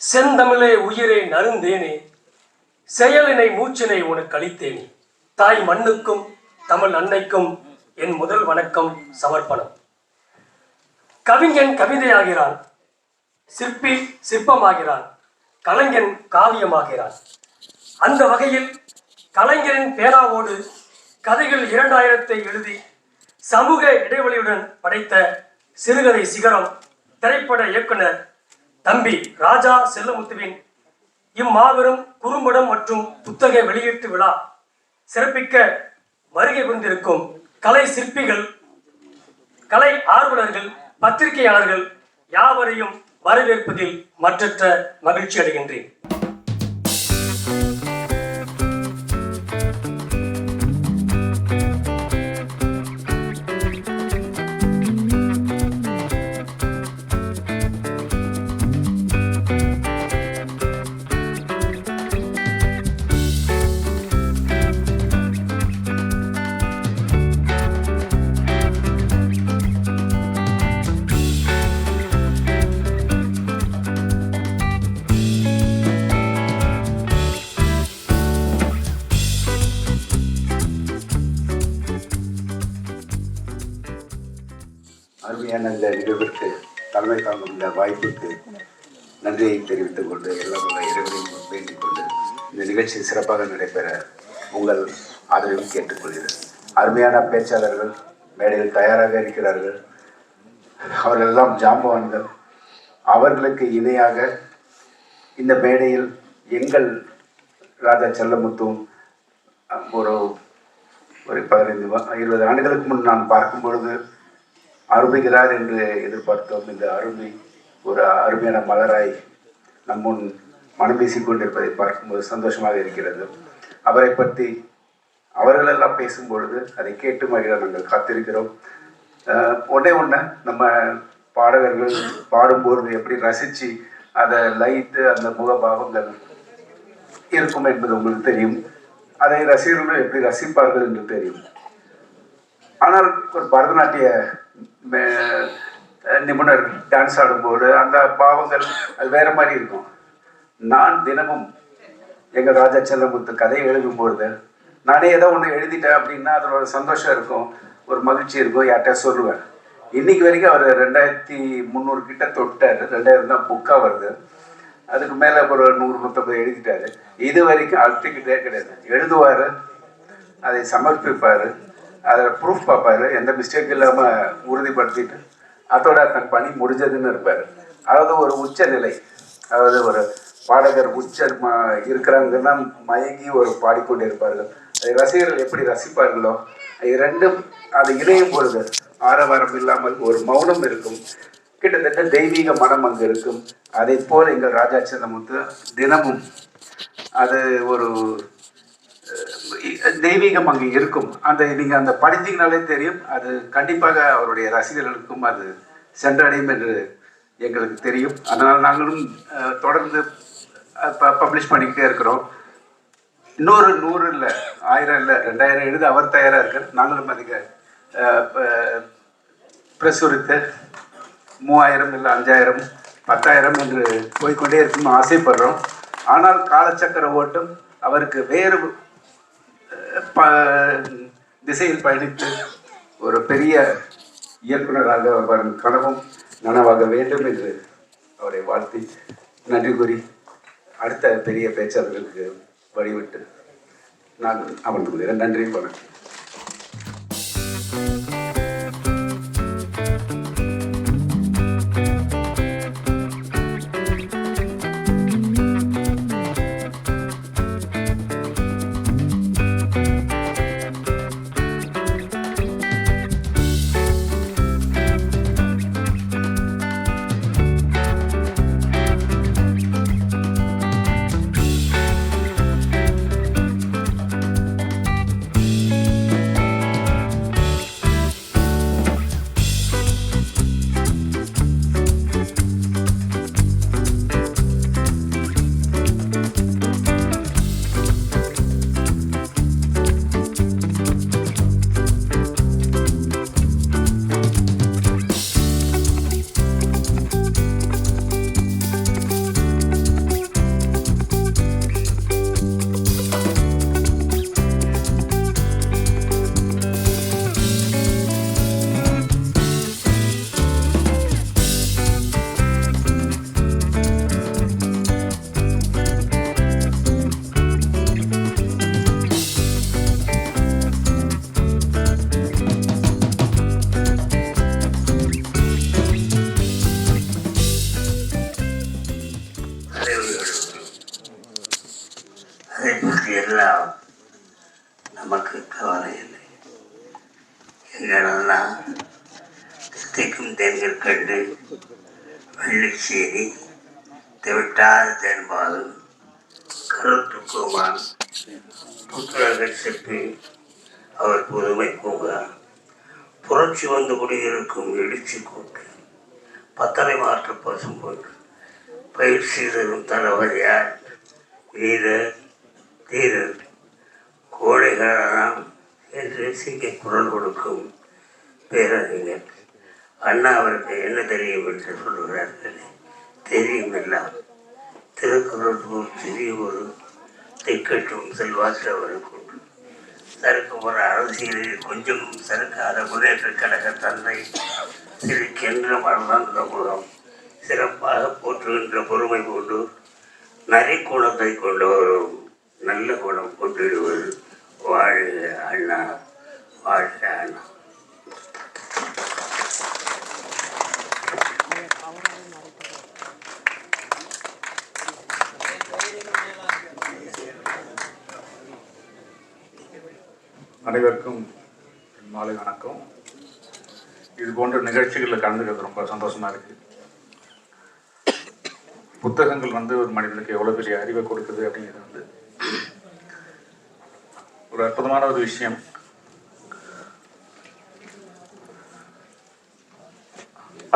செந்தமிழே உயிரே நறுந்தேனே, செயலினை மூச்சினை உனக்கு அளித்தேனே. தாய் மண்ணுக்கும் தமிழ் அன்னைக்கும் என் முதல் வணக்கம் சமர்ப்பணம். கவிஞன் கவிதையாகிறான், சிற்பி சிற்பமாகிறான், கலைஞன் காவியமாகிறான். அந்த வகையில் கலைஞரின் பேனாவோடு கதைகள் 2000 எழுதி சமூக இடைவெளியுடன் படைத்த சிறுகதை சிகரம் திரைப்பட இயக்குனர் தம்பி ராஜா செல்லமுத்துவின் இம்மாபெரும் குறும்படம் மற்றும் புத்தக வெளியீட்டு விழா சிறப்பிக்க வருகை புரிந்திருக்கும் கலை சிற்பிகள், கலை ஆர்வலர்கள், பத்திரிகையாளர்கள் யாவரையும் வரவேற்பதில் மற்றற்ற மகிழ்ச்சி அடைகின்றேன். அருமையான இந்த நிகழ்விற்கு தலைமை தாங்கும் இந்த வாய்ப்புக்கு நன்றியை தெரிவித்துக் கொண்டு எல்லாம் உள்ள இறைவனையும் வேண்டிக் கொண்டு இந்த நிகழ்ச்சி சிறப்பாக நடைபெற உங்கள் ஆதரவை கேட்டுக்கொள்கிறேன். அருமையான பேச்சாளர்கள் மேடையில் தயாராக இருக்கிறார்கள். அவர்களெல்லாம் ஜாம்பவான்கள். அவர்களுக்கு இணையாக இந்த மேடையில் எங்கள் ராஜா செல்லமுத்தும் ஒரு 15-20 ஆண்டுகளுக்கு முன் நான் பார்க்கும் பொழுது அருமைகிறார் என்று எதிர்பார்த்தோம். இந்த அருமை ஒரு அருமையான மலராய் நம் முன் மனம் வீசிக் கொண்டிருப்பதை பார்க்கும்போது சந்தோஷமாக இருக்கிறது. அவரை பற்றி அவர்களெல்லாம் பேசும்பொழுது அதை கேட்டு மகிழ நாங்கள் காத்திருக்கிறோம். ஒன்று நம்ம பாடகர்கள் பாடும்போது எப்படி ரசித்து அதை லைட்டு அந்த முகபாவங்கள் இருக்கும் என்பது உங்களுக்கு தெரியும். அதை ரசிகர்கள் எப்படி ரசிப்பார்கள் என்று தெரியும். ஆனால் ஒரு பரதநாட்டிய நிபுணர் டான்ஸ் ஆடும்போது அந்த பாவங்கள் அது வேற மாதிரி இருக்கும். நான் தினமும் எங்கள் ராஜா செல்லமுத்து கதை எழுதும்பொழுது நானே ஏதோ ஒன்று எழுதிட்டேன் அப்படின்னா அதோட சந்தோஷம் இருக்கும், ஒரு மகிழ்ச்சி இருக்கும், யார்கிட்ட சொல்லுவேன். இன்னைக்கு வரைக்கும் அவர் 2300 கிட்ட தொட்டார். 2000 தான் புக்காக வருது. அதுக்கு மேலே ஒரு 100-150 எழுதிட்டாரு. இது வரைக்கும் அழுத்திக்கிட்டே கிடையாது. எழுதுவார், அதை சமர்ப்பிப்பார், அதில் ப்ரூஃப் பார்ப்பார், எந்த மிஸ்டேக் இல்லாமல் உறுதிப்படுத்திட்டு அதோட தன் பணி முடிஞ்சதுன்னு இருப்பார். அதாவது ஒரு உச்ச நிலை, அதாவது ஒரு பாடகர் இருக்கிறாங்கன்னா மயங்கி ஒரு பாடிக்கொண்டே இருப்பார்கள். அதை ரசிகர்கள் எப்படி ரசிப்பார்களோ ரெண்டும் அது இணையும் பொழுது ஆரவாரம் இல்லாமல் ஒரு மௌனம் இருக்கும். கிட்டத்தட்ட தெய்வீக மனம் அங்கு இருக்கும். அதை போல் எங்கள் ராஜா செல்லமுத்து தினமும் அது ஒரு தெய்வீகம் அங்கே இருக்கும். அந்த நீங்கள் அந்த படித்தீங்கனாலே தெரியும். அது கண்டிப்பாக அவருடைய ரசிகர்களுக்கும் அது சென்றடையும் என்று எங்களுக்கு தெரியும். அதனால் நாங்களும் தொடர்ந்து பப்ளிஷ் பண்ணிக்கிட்டே இருக்கிறோம். 100 இல்லை, 1000 இல்லை, 2000 எழுத அவர் தயாராக இருக்கார். நாங்களும் அதிக பிரசுரித்து 3000 இல்லை 5000 10,000 என்று போய்கொண்டே இருக்கணும்னு ஆசைப்படுறோம். ஆனால் காலச்சக்கர ஓட்டம் அவருக்கு வேறு திசையில் பயணித்து ஒரு பெரிய இயக்குனராக வரும் கனவும் நனவாக வேண்டும் என்று அவரை வாழ்த்தி நன்றி கூறி அடுத்த பெரிய பேச்சாளர்களுக்கு வழிவிட்டு நான் அமர்ந்து கொள்கிறேன். நன்றி, வணக்கம். அதை பற்றி எல்லாம் நமக்கு கவலை இல்லை. எங்களெல்லாம் தித்திக்கும் தேன்கள் கண்டு வெள்ளிச்சேரி தெவிட்டாத தேன்பால் கருத்து கோமான் புத்தக செப்பி அவர் புதுமை பூங்கா புரட்சி வந்து குடியிருக்கும் எழுச்சி கூட்டு பத்தலை மாற்ற பசும்பொன் பயிற்சி தரும் தலைவரையார் வீரர் தீரர் கோழைகளெல்லாம் என்று சீக்கை குரல் கொடுக்கும் பேரறிஞர் அண்ணா அவருக்கு என்ன தெரியும் என்று சொல்கிறார்கள். தெரியும் எல்லாம். திருக்குறள் போல் சிறிய ஒரு திக்கட்டும் செல்வாக்கு அவருக்கு உண்டு. சறுக்கு போற அரசியலில் கொஞ்சம் சறுக்காத முன்னேற்ற கழக தந்தை சிறுக்கென்ற மரணந்த முகம் சிறப்பாக போற்றுகின்ற பொறுமை கொண்டு நரிக்குணத்தை கொண்டவரும் நல்ல குணம் கொண்டிடுவது. வாழ்க அண்ணா, வாழ்க அண்ணா. அனைவருக்கும் மாலை வணக்கம். இது போன்ற நிகழ்ச்சிகளில் கலந்துக்கிறது ரொம்ப சந்தோஷமா இருக்கு. புத்தகங்கள் வந்து ஒரு மனிதனுக்கு எவ்வளவு பெரிய அறிவை கொடுக்குது அப்படிங்கிறது ஒரு அற்புதமான ஒரு விஷயம்.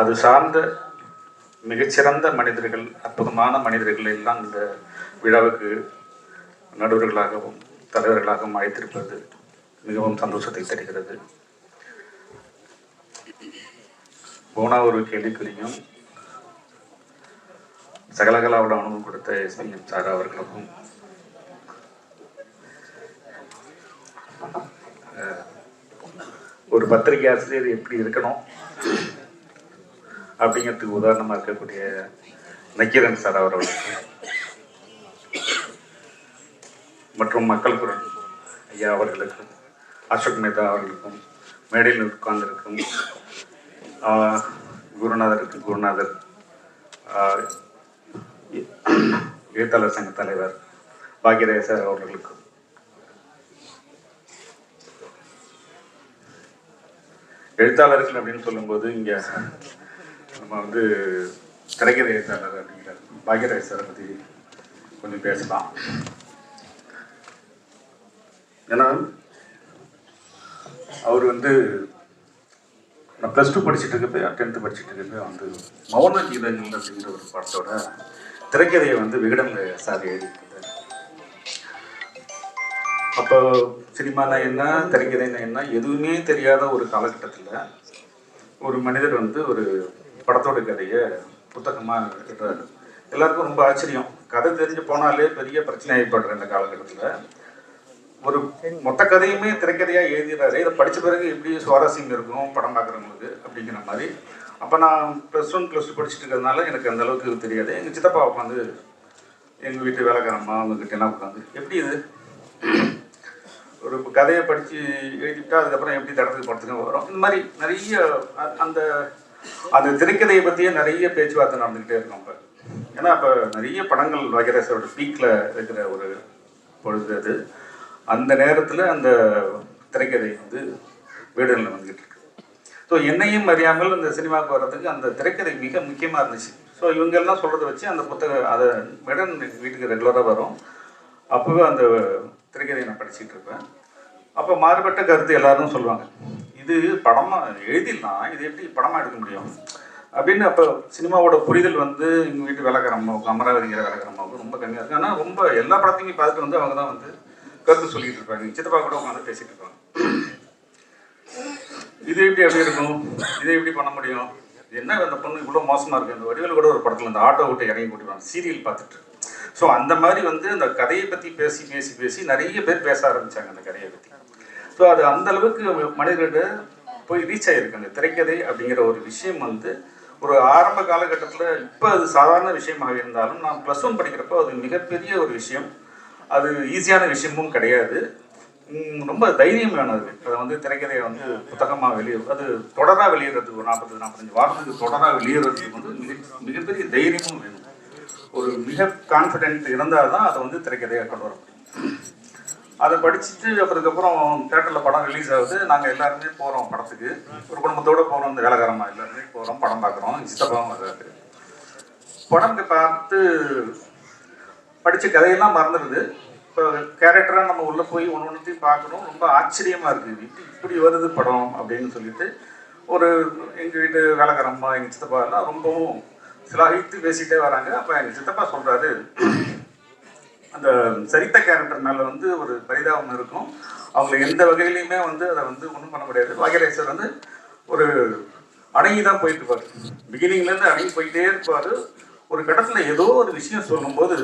அது சார்ந்த மிகச்சிறந்த மனிதர்கள், அற்புதமான மனிதர்கள் எல்லாம் இந்த விழாவுக்கு நடுவர்களாகவும் தலைவர்களாகவும் அழைத்திருப்பது மிகவும் சந்தோஷத்தை தருகிறது. போனா ஒரு கேள்விக்குறியும் சகலகலாவோட அனுபவம் கொடுத்த எஸ்பிஎம் சார் அவர்களுக்கும் ஒரு பத்திரிகை ஆசிரியர் எப்படி இருக்கணும் அப்படிங்கிறதுக்கு உதாரணமா இருக்கக்கூடிய நக்கீரன் சார் அவர்களுக்கும் மற்றும் மக்கள் குரல் ஐயா அவர்களுக்கும் அசோக் மேத்தா அவர்களுக்கும் மேடையில் உட்கார்ந்திருக்கும் குருநாதர் எழுத்தாளர் சங்க தலைவர் பாக்யராஜர் அவர்களுக்கும் எழுத்தாளர்கள் அப்படின்னு சொல்லும்போது இங்க நம்ம வந்து திரைக்கதை எழுத்தாளர் அப்படிங்கிற பாக்யராஜரை பற்றி கொஞ்சம் பேசலாம். ஏன்னா அவர் வந்து நான் +2 படிச்சுட்டு இருக்கப்போ 10th படிச்சுட்டு இருக்கப்போ வந்து மௌன கீதங்கள் அப்படின்ற ஒரு படத்தோட திரைக்கதையை வந்து விகடன் சார் எழுதியிருந்தார். அப்போ சினிமானா என்ன, திரைக்கதைன்னா என்ன எதுவுமே தெரியாத ஒரு காலகட்டத்தில் ஒரு மனிதர் வந்து ஒரு படத்தோட கதையை புத்தகமாக எழுதுறாரு. எல்லாருக்கும் ரொம்ப ஆச்சரியம். கதை தெரிஞ்சு போனாலே பெரிய பிரச்சனை ஏற்படுற இந்த காலகட்டத்தில் ஒரு மொத்த கதையுமே திரைக்கதையாக எழுதிடுறாரு. இதை படித்த பிறகு எப்படி சுவாரஸ்யம் இருக்கும் படம் பார்க்குறவங்களுக்கு அப்படிங்கிற மாதிரி. அப்போ நான் +1 +2 படிச்சுட்டு இருக்கிறதுனால எனக்கு அந்த அளவுக்கு தெரியாது. எங்கள் சித்தப்பா உட்காந்து எங்கள் வீட்டு வேலைக்காரம்மா அவங்ககிட்ட எல்லாம் உட்காந்து எப்படி இது ஒரு கதையை படித்து எழுதிவிட்டா அதுக்கப்புறம் எப்படி தடத்துக்கு படத்துக்கு வரும், இந்த மாதிரி நிறைய அந்த அந்த திரைக்கதையை பற்றியே நிறைய பேச்சுவார்த்தை நடந்துக்கிட்டே இருக்கும். அப்போ ஏன்னா அப்போ நிறைய படங்கள் பாக்யராஜரோட பீக்கில் இருக்கிற ஒரு பொழுது அது. அந்த நேரத்தில் அந்த திரைக்கதை வந்து வீடுகளில் வந்துக்கிட்டு இருக்கு. ஸோ என்னையும் அறியாமல் இந்த சினிமாவுக்கு வர்றதுக்கு அந்த திரைக்கதை மிக முக்கியமாக இருந்துச்சு. ஸோ இவங்கெல்லாம் சொல்கிறத வச்சு அந்த புத்தகம் அதை வீடன் வீட்டுக்கு ரெகுலராக வரும். அப்போவே அந்த திரைக்கதையை நான் படிச்சுட்டு இருப்பேன். அப்போ மாறுபட்ட கருத்து எல்லாரும் சொல்லுவாங்க, இது படமாக எழுதிடலாம், இது எப்படி படமாக எடுக்க முடியும் அப்படின்னு. அப்போ சினிமாவோட புரிதல் வந்து எங்கள் வீட்டு வேலைக்காரம்மாவுக்கு, அமராவதிங்கிற வேலைக்காரம்மாவுக்கு ரொம்ப கம்மியாக இருக்குது. ஆனால் ரொம்ப எல்லா படத்தையுமே பார்த்துட்டு வந்து அவங்க தான் வந்து கருத்து சொல்லிட்டு இருப்பாங்க. சித்தப்பா கூட உட்காந்து பேசிட்டு இருப்பாங்க, இது எப்படி இருக்கும், இதை எப்படி பண்ண முடியும், என்ன அந்த பொண்ணு இவ்வளோ மோசமாக இருக்குது. அந்த வடிவேல் கூட ஒரு படத்தில் அந்த ஆட்டோ விட்டு இறங்கி போட்டுருவாங்க சீரியல் பார்த்துட்டு. ஸோ அந்த மாதிரி வந்து அந்த கதையை பற்றி பேசி பேசி பேசி நிறைய பேர் பேச ஆரம்பித்தாங்க அந்த கதையை பற்றி. ஸோ அது அந்த அளவுக்கு மனிதர்கிட்ட போய் ரீச் ஆகிருக்கு அந்த திரைக்கதை அப்படிங்கிற ஒரு விஷயம் வந்து ஒரு ஆரம்ப காலகட்டத்தில். இப்போ அது சாதாரண விஷயமாக இருந்தாலும் நான் +1 படிக்கிறப்போ அது மிகப்பெரிய ஒரு விஷயம். அது ஈஸியான விஷயமும் கிடையாது, ரொம்ப தைரியமானது. அதை வந்து திரைக்கதையை வந்து புத்தகமாக அது தொடராக வெளியிடுறதுக்கு ஒரு 40-45 வாரத்துக்கு தொடராக வெளியிடுறதுக்கு வந்து மிகப்பெரிய தைரியமும் வேணும். ஒரு மிக கான்ஃபிடென்ட் இருந்தால் தான் அதை வந்து திரைக்கதையாக கொண்டு வர முடியும். அதை படிச்சுட்டு அதுக்கப்புறம் தேட்டரில் படம் ரிலீஸ் ஆகுது. நாங்கள் எல்லாருமே போகிறோம் படத்துக்கு. ஒரு குடும்பத்தோடு போகிறோம். இந்த வேலைக்காரமா எல்லாருமே போகிறோம், படம் பார்க்குறோம். சித்தப்பாவும் வர்றாரு. படம் பார்த்து படித்த கதையெல்லாம் மறந்துடுது. இப்போ கேரக்டராக நம்ம உள்ளே போய் ஒன்றுத்தையும் பார்க்குறோம். ரொம்ப ஆச்சரியமாக இருக்குது. இப்படி வருது படம் அப்படின்னு சொல்லிட்டு ஒரு எங்கள் வீட்டு வேலைக்காரம்மா எங்கள் சித்தப்பா எல்லாம் ரொம்பவும் சிலாகித்து பேசிகிட்டே வராங்க. அப்போ எங்கள் சித்தப்பா சொல்கிறாரு, அந்த சரித்த கேரக்டர் மேலே வந்து ஒரு பரிதாபம் இருக்கும். அவங்கள எந்த வகையிலையுமே வந்து அதை வந்து ஒன்றும் பண்ண முடியாது. பாக்யராஜ் வந்து ஒரு அடங்கி தான் போயிட்டு இருப்பார். பிகினிங்லேருந்து அடங்கி போயிட்டே இருப்பார். ஒரு கட்டத்தில் ஏதோ ஒரு விஷயம் சொல்லும்போது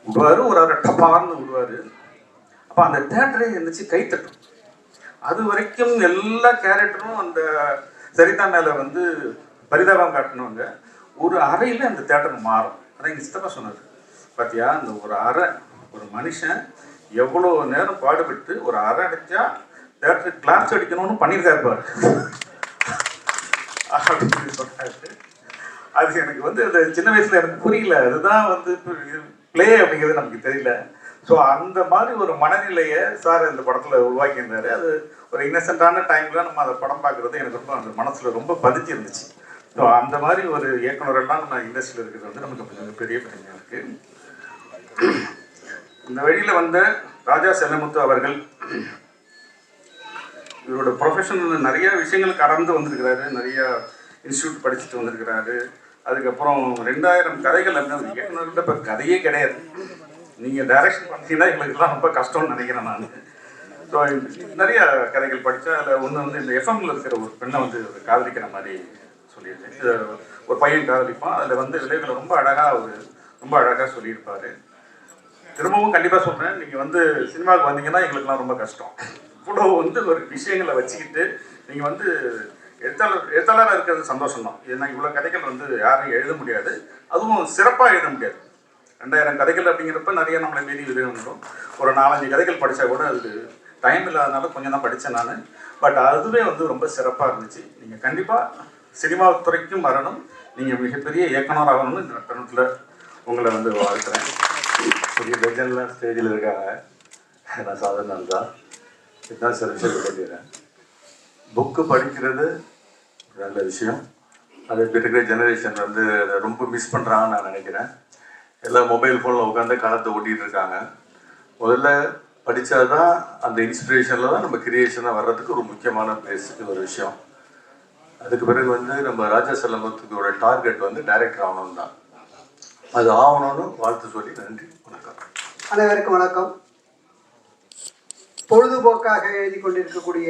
விடுவார், ஒரு அரை டப்பான்னு விடுவார். அப்போ அந்த தேட்டரை இருந்துச்சு கைத்தட்டும். அது வரைக்கும் எல்லா கேரக்டரும் அந்த சரிதா மேலே வந்து பரிதாபம் காட்டினவங்க. ஒரு அறையில் அந்த தேட்டர் மாறும். அதான் எங்கள் சித்தப்பா சொன்னார், பார்த்தியா அந்த ஒரு அறை, ஒரு மனுஷன் எவ்வளோ நேரம் பாடுபட்டு ஒரு அறை அடித்தா தேட்டருக்கு கிளாப்ஸ் அடிக்கணும்னு பண்ணியிருக்காரு பாரு அப்படின்னு சொன்னாரு. அது எனக்கு வந்து அந்த சின்ன வயசில் எனக்கு புரியல. அதுதான் வந்து பிளே அப்படிங்கிறது நமக்கு தெரியல. ஸோ அந்த மாதிரி ஒரு மனநிலையை சார் இந்த படத்தில் உருவாக்கியிருந்தாரு. அது ஒரு இன்னசென்ட்டான டைமில் நம்ம அதை படம் பார்க்குறது எனக்கு ரொம்ப அந்த மனசில் ரொம்ப பதிஞ்சு இருந்துச்சு. ஸோ அந்த மாதிரி ஒரு இயக்குனரெல்லாம் நம்ம இண்டஸ்ட்ரியில் இருக்கிறது வந்து நமக்கு கொஞ்சம் பெரிய பெருமையாக இருக்குது. இந்த வழியில் வந்த ராஜா செல்லமுத்து அவர்கள் இவரோட ப்ரொஃபஷன் நிறைய விஷயங்கள் கடந்து வந்திருக்கிறாரு. நிறைய இன்ஸ்டியூட் படிச்சுட்டு வந்திருக்கிறாரு. அதுக்கப்புறம் 2000 கதைகள் அப்படின்னு இயக்குனர்கிட்ட இப்போ கதையே கிடையாது. நீங்கள் டைரக்ஷன் பண்ணீங்கன்னா எங்களுக்குலாம் ரொம்ப கஷ்டம்னு நினைக்கிறேன் நான். ஸோ நிறைய கதைகள் படித்தேன். அதில் ஒன்று வந்து இந்த எஃப்எம்மில் இருக்கிற ஒரு பெண்ணை வந்து காதலிக்கிற மாதிரி சொல்லியிருக்கேன். ஒரு பையன் காதலிப்பான். அதில் வந்து விளைவுகளை ரொம்ப அழகாக சொல்லியிருப்பார். திரும்பவும் கண்டிப்பாக சொல்கிறேன், நீங்கள் வந்து சினிமாவுக்கு வந்தீங்கன்னா எங்களுக்குலாம் ரொம்ப கஷ்டம். இவ்வளோ வந்து ஒரு விஷயங்களை வச்சுக்கிட்டு நீங்கள் வந்து எழுத்தாளராக இருக்கிறது சந்தோஷம் தான். ஏன்னா இவ்வளோ கதைகள் வந்து யாரும் எழுத முடியாது, அதுவும் சிறப்பாக எழுத முடியாது. 2000 கதைகள் அப்படிங்கிறப்ப நிறைய நம்மளை மீறி வந்துடும். ஒரு 4-5 கதைகள் படித்தா கூட அது டைம் இல்லாதனால கொஞ்சம் தான் படித்தேன் நான். பட் அதுவே வந்து ரொம்ப சிறப்பாக இருந்துச்சு. நீங்கள் கண்டிப்பாக சினிமா துறைக்கும் வரணும். நீங்கள் மிகப்பெரிய இயக்குனர் ஆகணும்னு இந்த தருணத்தில் உங்களை வந்து வாழ்த்துறேன். பெரிய லெஜண்ட்லாம் ஸ்டேஜில் இருக்காங்க. நான் சாதாரண தான் இதுதான் சில விஷயம் சொல்லிடுறேன். புக்கு படிக்கிறது நல்ல விஷயம். அது இப்போ இருக்கிற ஜெனரேஷன் வந்து அதை ரொம்ப மிஸ் பண்ணுறாங்கன்னு நான் நினைக்கிறேன். எல்லாம் மொபைல் ஃபோனில் உட்காந்து காலத்தை ஓட்டிகிட்டு இருக்காங்க. முதல்ல படித்தா தான் அந்த இன்ஸ்பிரேஷனில் தான் நம்ம கிரியேஷனாக வர்றதுக்கு ஒரு முக்கியமான பிளேஸுக்கு ஒரு விஷயம். அதுக்கு பிறகு வந்து நம்ம ராஜா செல்லமுத்துக்கோட டார்கெட் வந்து டைரக்டர் ஆகணும் தான். அது ஆகணும்னு வாழ்த்து சொல்லி நன்றி, வணக்கம். அனைவருக்கும் வணக்கம். பொழுதுபோக்காக எழுதி கொண்டிருக்கக்கூடிய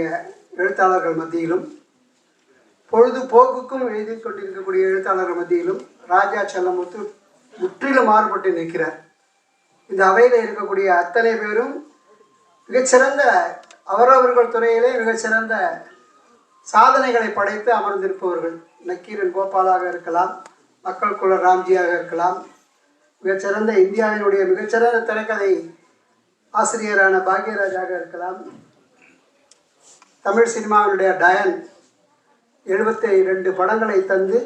எழுத்தாளர்கள் மத்தியிலும் பொழுதுபோக்குக்கும் எழுதி கொண்டிருக்கக்கூடிய எழுத்தாளர்கள் மத்தியிலும் ராஜா செல்லமுத்து முற்றிலும் மாறுபட்டு நிற்கிறார். இந்த அவையில் இருக்கக்கூடிய அத்தனை பேரும் மிகச்சிறந்த அவரவர்கள் துறையிலே மிகச்சிறந்த சாதனைகளை படைத்து அமர்ந்திருப்பவர்கள். நக்கீரன் கோபாலாக இருக்கலாம், மக்கள் குல ராம்ஜியாக இருக்கலாம், மிகச்சிறந்த இந்தியாவினுடைய மிகச்சிறந்த திரைக்கதை ஆசிரியரான பாக்யராஜாக இருக்கலாம், தமிழ் சினிமாவினுடைய டயன் 72 படங்களை தந்து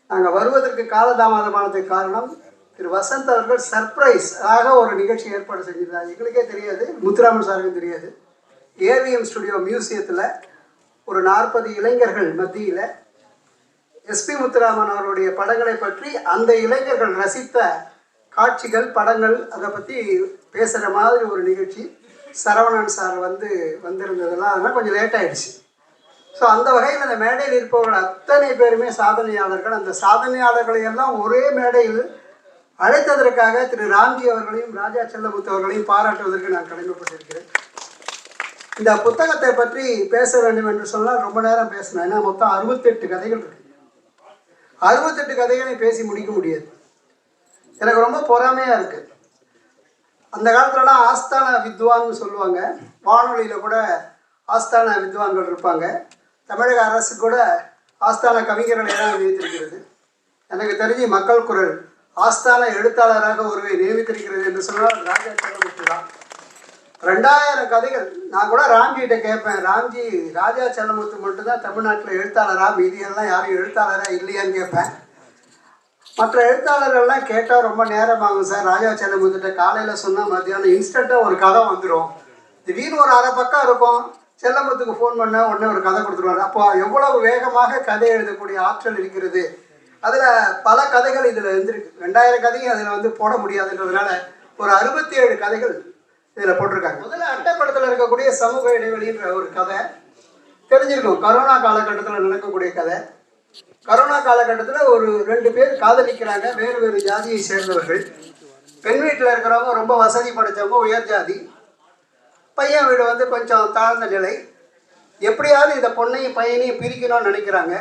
நாங்கள் வருவதற்கு காலதாமதமானதுக்கு காரணம் திரு வசந்த் அவர்கள் சர்ப்ரைஸ் ஆக ஒரு நிகழ்ச்சி ஏற்பாடு செஞ்சிருந்தாங்க. எங்களுக்கே தெரியாது, முத்துராமன் சாருக்கும் தெரியாது. ஏவிஎம் ஸ்டுடியோ மியூசியத்தில் ஒரு 40 இளைஞர்கள் மத்தியில் எஸ்பி முத்துராமன் அவருடைய படங்களை பற்றி அந்த இளைஞர்கள் ரசித்த காட்சிகள், படங்கள், அதை பற்றி பேசுகிற மாதிரி ஒரு நிகழ்ச்சி. சரவணன் சார் வந்திருந்ததெல்லாம் அதெல்லாம் கொஞ்சம் லேட் ஆகிடுச்சு. ஸோ அந்த வகையில் அந்த மேடையில் இருப்பவர்கள் அத்தனை பேருமே சாதனையாளர்கள். அந்த சாதனையாளர்களை எல்லாம் ஒரே மேடையில் அழைத்ததற்காக திரு ராம்ஜி அவர்களையும் ராஜா செல்லமுத்து அவர்களையும் பாராட்டுவதற்கு நான் கடமைப்பட்டிருக்கிறேன். இந்த புத்தகத்தை பற்றி பேச வேண்டும் என்று சொன்னால் ரொம்ப நேரம் பேசணும். ஏன்னா மொத்தம் 68 கதைகள் இருக்கு. 68 கதைகளை பேசி முடிக்க முடியாது. எனக்கு ரொம்ப பொறாமையாக இருக்குது. அந்த காலத்துலலாம் ஆஸ்தான வித்வான்னு சொல்லுவாங்க. வானொலியில் கூட ஆஸ்தான வித்வான்கள் இருப்பாங்க. தமிழக அரசு கூட ஆஸ்தான கவிஞர்களை எல்லாம் நியமித்திருக்கிறது. எனக்கு தெரிஞ்சு மக்கள் குரல் ஆஸ்தான எழுத்தாளராக ஒருவரை நியமித்திருக்கிறது என்று சொன்னால் ராஜா செல்லமுத்து தான். 2000 கதைகள். நான் கூட ராம்ஜிகிட்ட கேட்பேன், ராம்ஜி ராஜா செல்லமுத்து மட்டும்தான் தமிழ்நாட்டில் எழுத்தாளராக, மீதியெல்லாம் யாரும் எழுத்தாளராக இல்லையான்னு கேட்பேன். மற்ற எழுத்தாளர்கள்லாம் கேட்டால் ரொம்ப நேரம் ஆகும் சார். ராஜா செல்லமுத்துட்ட காலையில் சொன்னால் மத்தியானம் இன்ஸ்டண்ட்டாக ஒரு கதை வந்துடும். திடீர்னு ஒரு அரை பக்கம் இருக்கும், செல்லமுத்துக்கு ஃபோன் பண்ண உடனே ஒரு கதை கொடுத்துருவாரு. அப்போ எவ்வளவு வேகமாக கதை எழுதக்கூடிய ஆற்றல் இருக்கிறது. அதில் பல கதைகள் இதில் இருந்திருக்கு. 2000 கதையும் அதில் வந்து போட முடியாதுன்றதுனால ஒரு 67 கதைகள் இதில் போட்டிருக்காங்க. முதல்ல அட்டைப்படத்தில் இருக்கக்கூடிய சமூக இடைவெளின்ற ஒரு கதை தெரிஞ்சிருக்கும். கரோனா காலகட்டத்தில் நடக்கக்கூடிய கதை. கரோனா காலகட்டத்தில் ஒரு 2 பேர் காதலிக்கிறாங்க, வேறு வேறு ஜாதியை சேர்ந்தவர்கள். பெண் வீட்டில் இருக்கிறவங்க ரொம்ப வசதி படைத்தவங்க, உயர் ஜாதி. பையன் வீடு வந்து கொஞ்சம் தாழ்ந்த நிலை. எப்படியாவது இந்த பொண்ணையும் பையனையும் பிரிக்கணும்னு நினைக்கிறாங்க.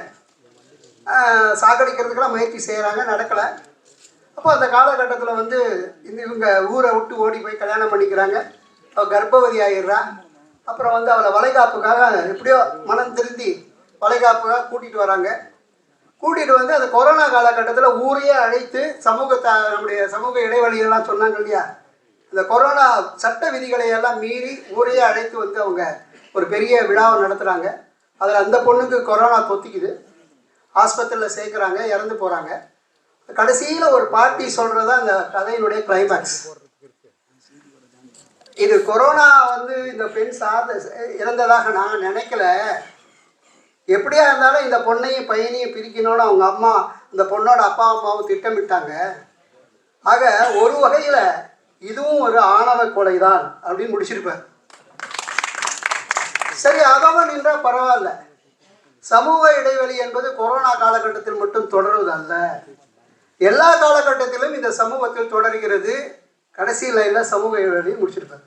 சாகடிக்கிறதுக்கெல்லாம் முயற்சி செய்கிறாங்க, நடக்கலை. அப்போ அந்த காலகட்டத்தில் வந்து இவங்க ஊரை விட்டு ஓடி போய் கல்யாணம் பண்ணிக்கிறாங்க. அவள் கர்ப்பவதி ஆகிடுறா. அப்புறம் வந்து அவளை வளைகாப்புக்காக எப்படியோ மனம் திருந்தி வளைகாப்புக்காக கூட்டிகிட்டு வராங்க. கூட்டிகிட்டு வந்து அந்த கொரோனா காலகட்டத்தில் ஊரையே அழைத்து நம்முடைய சமூக இடைவெளியெல்லாம் சொன்னாங்க இல்லையா, இந்த கொரோனா சட்ட விதிகளை எல்லாம் மீறி ஊரையே அழைத்து வந்து அவங்க ஒரு பெரிய விழாவை நடத்துகிறாங்க. அதில் அந்த பொண்ணுக்கு கொரோனா தொத்திக்குது, ஆஸ்பத்திரியில் சேர்க்குறாங்க, இறந்து போகிறாங்க. கடைசியில் ஒரு பாட்டி சொல்கிறது தான் அந்த கதையினுடைய கிளைமேக்ஸ். இது கொரோனா வந்து இந்த பெண் இறந்ததாக நான் நினைக்கல. எப்படியா இருந்தாலும் இந்த பொண்ணையும் பையனையும் பிரிக்கணும்னு அவங்க அம்மா, இந்த பொண்ணோட அப்பா அம்மாவும் திட்டமிட்டாங்க. ஆக ஒரு வகையில் இதுவும் ஒரு ஆணவ கொலை தான் அப்படின்னு முடிச்சிருப்பார். சரி, அதவன் நின்றால் பரவாயில்ல. சமூக இடைவெளி என்பது கொரோனா காலகட்டத்தில் மட்டும் தொடருவதல்ல, எல்லா காலகட்டத்திலும் இந்த சமூகத்தில் தொடர்கிறது. கடைசி லைனில் சமூக இடைவெளி முடிச்சிருப்பார்.